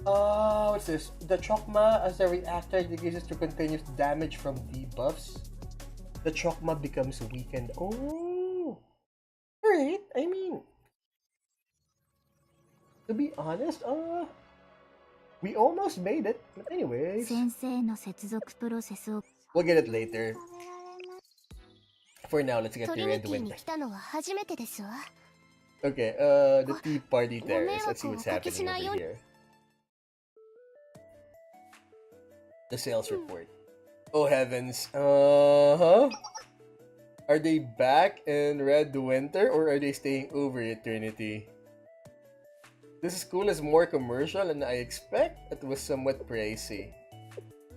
What's this? The Chokma as a reactor decreases to continuous damage from debuffs. The Chokma becomes weakened. Oh! Alright, I mean... To be honest, we almost made it. But anyways, 先生の接続プロセスを we'll get it later. For now, let's get ト to リニ Red ティに Wind. 来たのは初めてですわ。 Okay, the Tea Party Terrace. Let's see what's happening over here. The sales report. Oh heavens. Uh-huh. Are they back in Red Winter or are they staying over Eternity? This school is more commercial and I expect it was somewhat pricey.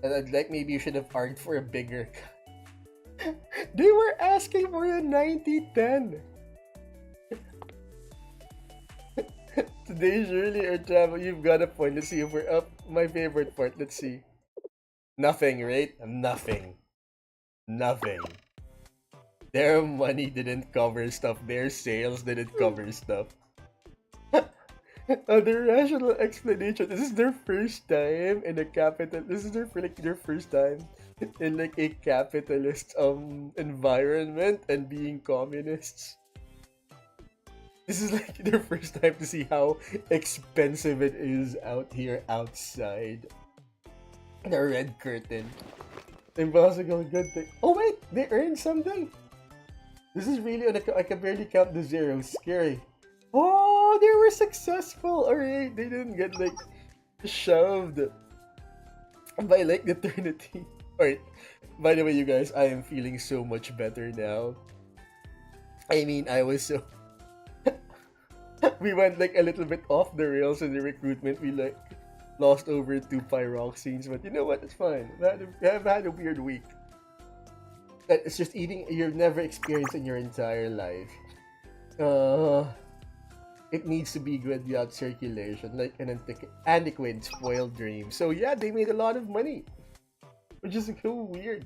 And I'd like maybe you should have argued for a bigger cut. They were asking for a 90-10. Today surely our travel. You've got a point. Let's see if we're up. My favorite part. Let's see. Nothing, right? Nothing. Nothing. Their money didn't cover stuff. Their sales didn't cover stuff. The rational explanation. This is their first time in a capital. This is their first time in like a capitalist environment and being communists. This is like their first time to see how expensive it is out here outside. The red curtain. Impossible good thing. Oh wait, they earned something. This is really I can barely count the zeros. Scary. Oh, they were successful. Alright, they didn't get like shoved by like eternity. Alright. By the way, you guys, I am feeling so much better now. I mean, I was so we went like a little bit off the rails in the recruitment. We like lost over two pyroxenes, but you know what? It's fine. I've had a weird week. It's just eating you've never experienced in your entire life. Uh, it needs to be good without circulation, like an antiquated spoiled dream. So yeah, they made a lot of money, which is so weird.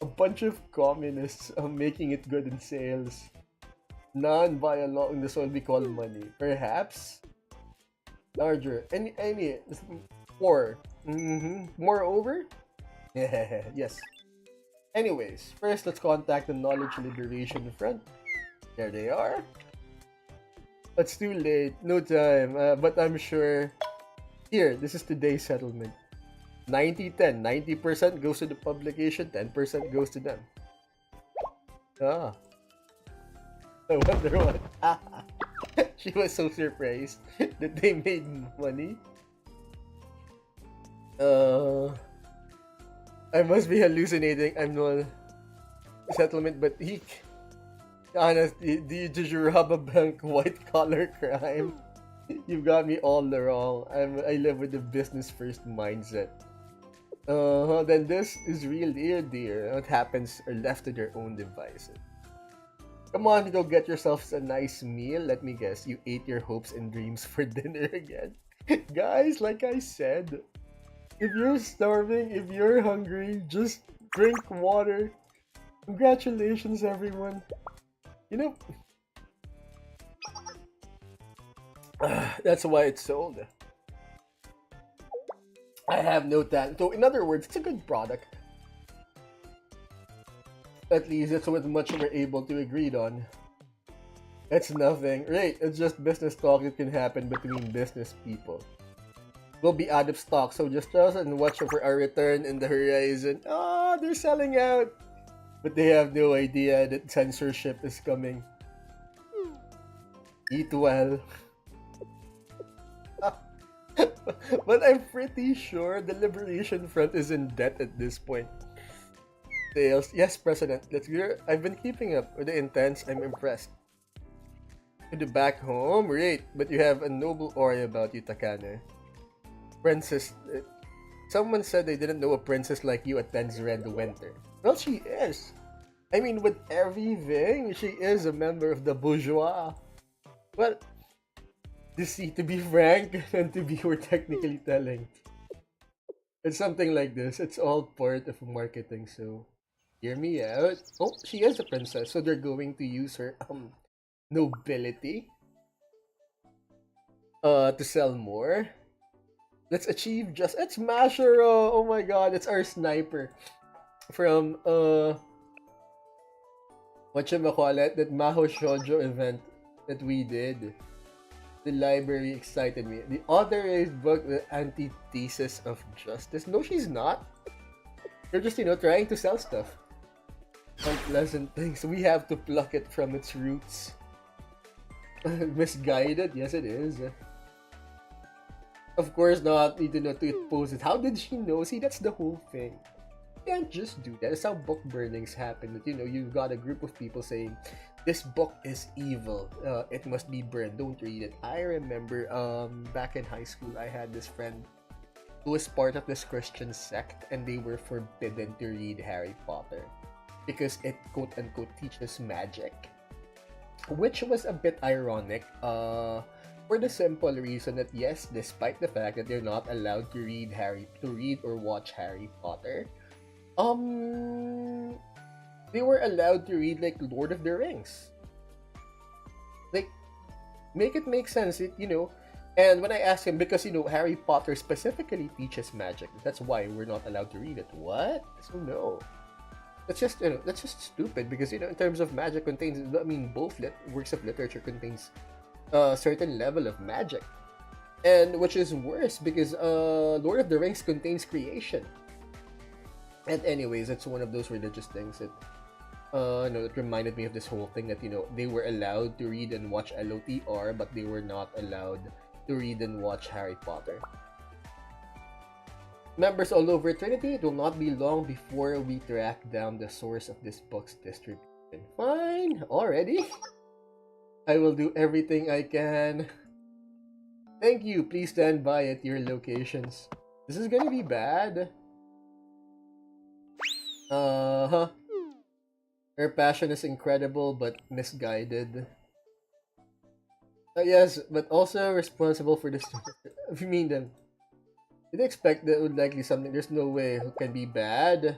A bunch of communists making it good in sales. None by a law in the soul we call money. Perhaps larger. Any more. Moreover, yes. Anyways, first let's contact the Knowledge Liberation Front. There they are. It's too late, no time. But I'm sure. Here, this is today's settlement. 90-10. 90% goes to the publication, 10% goes to them. Ah. I wonder what. She was so surprised that they made money. I must be hallucinating. I'm not settlement, but honestly, did you rob a bank? White collar crime. You've got me all wrong. I live with the business first mindset. Then this is real dear. What happens are left to their own devices. Come on, go get yourselves a nice meal. Let me guess, you ate your hopes and dreams for dinner again. Guys, like I said, if you're starving, if you're hungry, just drink water. Congratulations, everyone. You know, that's why it's sold. I have no talent. So, in other words, it's a good product. At least that's what much we're able to agree on. It's nothing. Right, it's just business talk that can happen between business people. We'll be out of stock, so just trust and watch for our return in the horizon. Oh, they're selling out! But they have no idea that censorship is coming. Eat well. But I'm pretty sure the Liberation Front is in debt at this point. Sales. Yes, President. Let's go. I've been keeping up with the intents. I'm impressed. To the back home, right? But you have a noble aura about you, Takane. Princess. Someone said they didn't know a princess like you attends Red Winter. Well, she is. I mean, with everything, she is a member of the bourgeois. Well, to be frank, and to be we're technically telling. It's something like this. It's all part of marketing, so hear me out. Oh, she is a princess, so they're going to use her nobility to sell more. Let's achieve just it's Mashiro. Oh my god, it's our sniper from whatchamacallit, that Maho Shoujo event that we did. The library excited me. The authorized book, the antithesis of justice. No, she's not. They're just, trying to sell stuff. Unpleasant things. We have to pluck it from its roots. Misguided? Yes, it is. Of course not. Need to know to expose it. How did she know? See, that's the whole thing. You can't just do that. That's how book burnings happen. That, you've got a group of people saying, this book is evil. It must be burned. Don't read it. I remember back in high school, I had this friend who was part of this Christian sect, and they were forbidden to read Harry Potter because it quote-unquote teaches magic, which was a bit ironic for the simple reason that yes, despite the fact that they're not allowed to read or watch Harry Potter, they were allowed to read like Lord of the Rings. Like, make it make sense, And when I asked him, because Harry Potter specifically teaches magic, that's why we're not allowed to read it. What? So no, that's just stupid. Because in terms of magic contains, both works of literature contains a certain level of magic, and which is worse because Lord of the Rings contains creation. And anyways, it's one of those religious things that no, it reminded me of this whole thing that, they were allowed to read and watch LOTR, but they were not allowed to read and watch Harry Potter. Members all over Trinity, it will not be long before we track down the source of this book's distribution. Fine, already? I will do everything I can. Thank you, please stand by at your locations. This is gonna be bad. Uh-huh. Her passion is incredible but misguided. Yes, but also responsible for this. If you mean them. Did they expect that would likely something? There's no way it can be bad.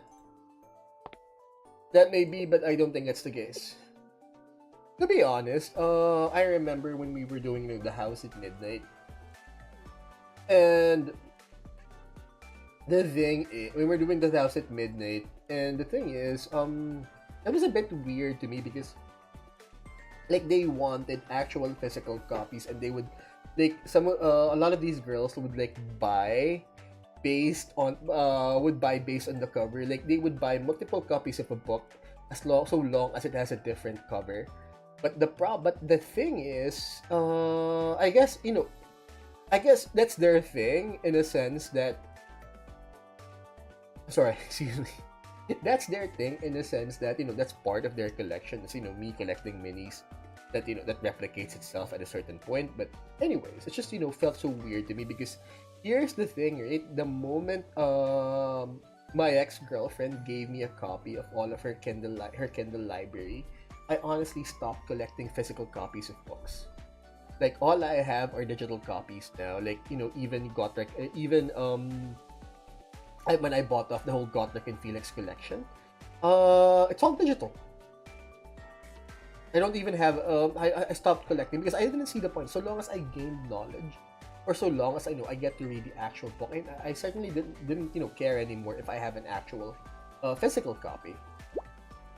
That may be, but I don't think that's the case. To be honest, I remember when we were doing the house at midnight. And the thing is, we were doing the house at midnight, and the thing is, it was a bit weird to me because, like, they wanted actual physical copies, and they would, like, a lot of these girls would like buy based on the cover. Like, they would buy multiple copies of a book so long as it has a different cover. But the thing is, I guess that's their thing in a sense that. Sorry, excuse me. That's their thing in a sense that that's part of their collection. It's me collecting minis that that replicates itself at a certain point. But anyways, it just felt so weird to me because here's the thing, right? The moment my ex-girlfriend gave me a copy of all of her Kindle library, I honestly stopped collecting physical copies of books. Like, all I have are digital copies now. Like, even Gotrek, even when I bought off the whole Gotrek and Felix collection, it's all digital. I don't even have, I stopped collecting because I didn't see the point. So long as I gained knowledge, or so long as I get to read the actual book, and I certainly didn't care anymore if I have an actual physical copy.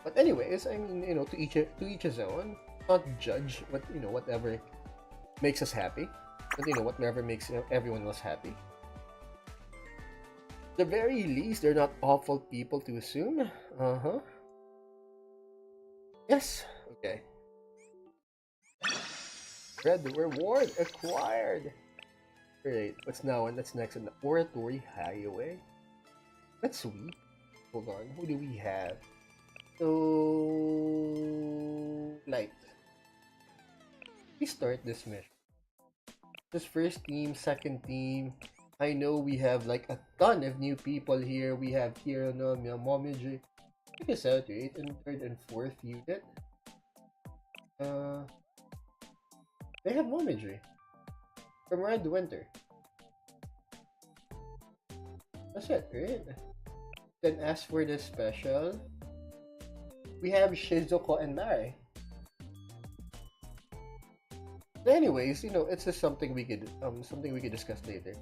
But anyways, I mean, to each his own. Not judge whatever makes us happy, but whatever makes everyone else happy. At the very least, they're not awful people to assume. Yes. Okay. Red reward acquired. Great. What's next on the Oratory Highway? That's sweet. Hold on. Who do we have? So, like, we start this mission. This first team, second team. I know we have like a ton of new people here. We have Kirano, Momiji. Check this out, right? And third and fourth unit. They have Momiji from Red Winter. That's it, right? Then as for the special, we have Shizuko and Nare. Anyways, it's just something we could discuss later.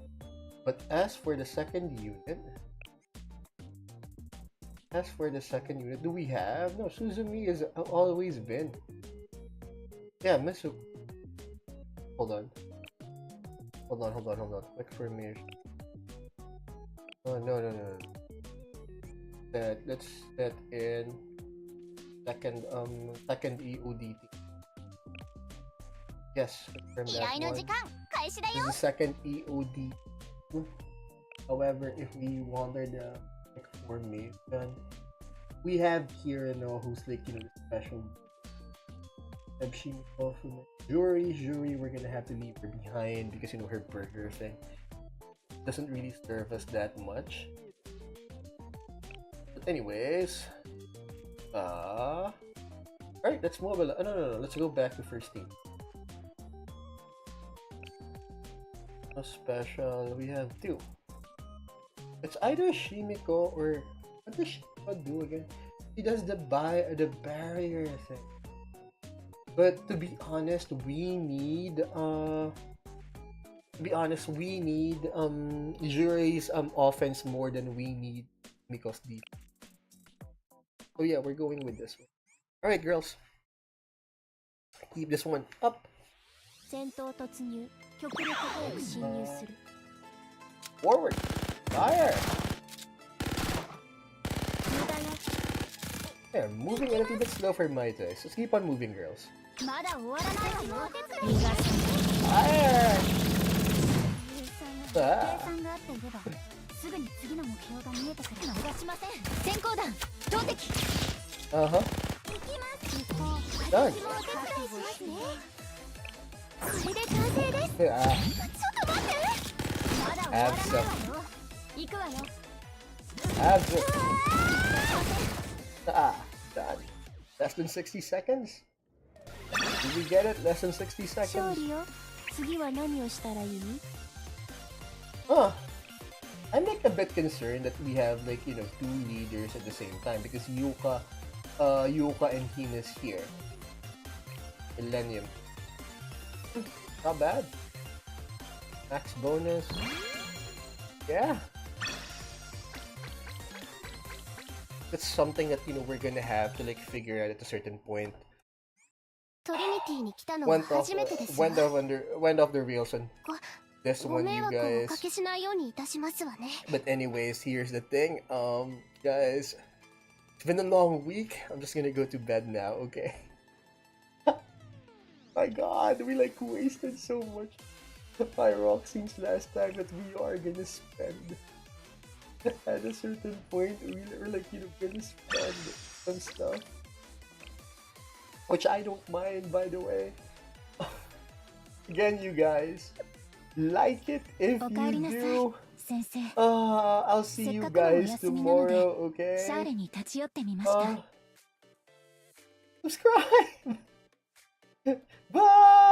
But as for the second unit, do we have? No, Suzumi has always been. Yeah, Misu. Hold on. Quick formation. Oh, no. Let's set in second EODT. Yes, from that one. This is the second EOD. However, if we wanted the formation, we have Kirano, who's like the special. From Jury, we're gonna have to leave her behind because her burger thing doesn't really serve us that much. But anyways, alright, let's mobilize. No, let's go back to first team. A special, we have two. It's either Shimiko or what does Shimiko do again? She does the barrier thing. But to be honest, we need Jury's offense more than we need Miko's defense. So yeah, we're going with this one. Alright, girls. Keep this one up. Forward. Fire. Yeah, moving a little bit slow for my taste. Let's keep on moving, girls. まだ終わらないわよ。逃がさ Ah! 計算があっていればすぐに次の目標が見えてくる。逃しません。先行弾投擲。 Uh-huh. 行きます。私 Done. もお手伝いしますね。これで完成です。 Ah, ちょっと待って。まだ終わらないわよ。行くわよ。 abs it. Ah, done. Less than 60 seconds? Did we get it? Less than 60勝 seconds? 利よ。次は何をしたらいい？ Huh. I'm like a bit concerned that we have like, you know, two leaders at the same time because Yuka and Hina's here. Millennium. Not bad. Max bonus. Yeah. That's something that, you know, we're gonna have to like figure out at a certain point. トリニティに来たのは Went off, 初めてですわ。 went off the rails on this ご one, 迷 you 惑をお guys. かけしないようにいたしますわね。 But anyways, here's the thing. Guys, it's been a long week. I'm just gonna go to bed now, okay? My god, we like wasted so much Pyrox since last time that we are gonna spend. At a certain point, we're like, you know, gonna spend some stuff. Which I don't mind, by the way. Again, you guys, like it if おかえり you なさい do. 先生。 I'll see せっ you かくのお guys 休みなので tomorrow, シャー okay? レに立ち寄ってみました。 Subscribe! Bye!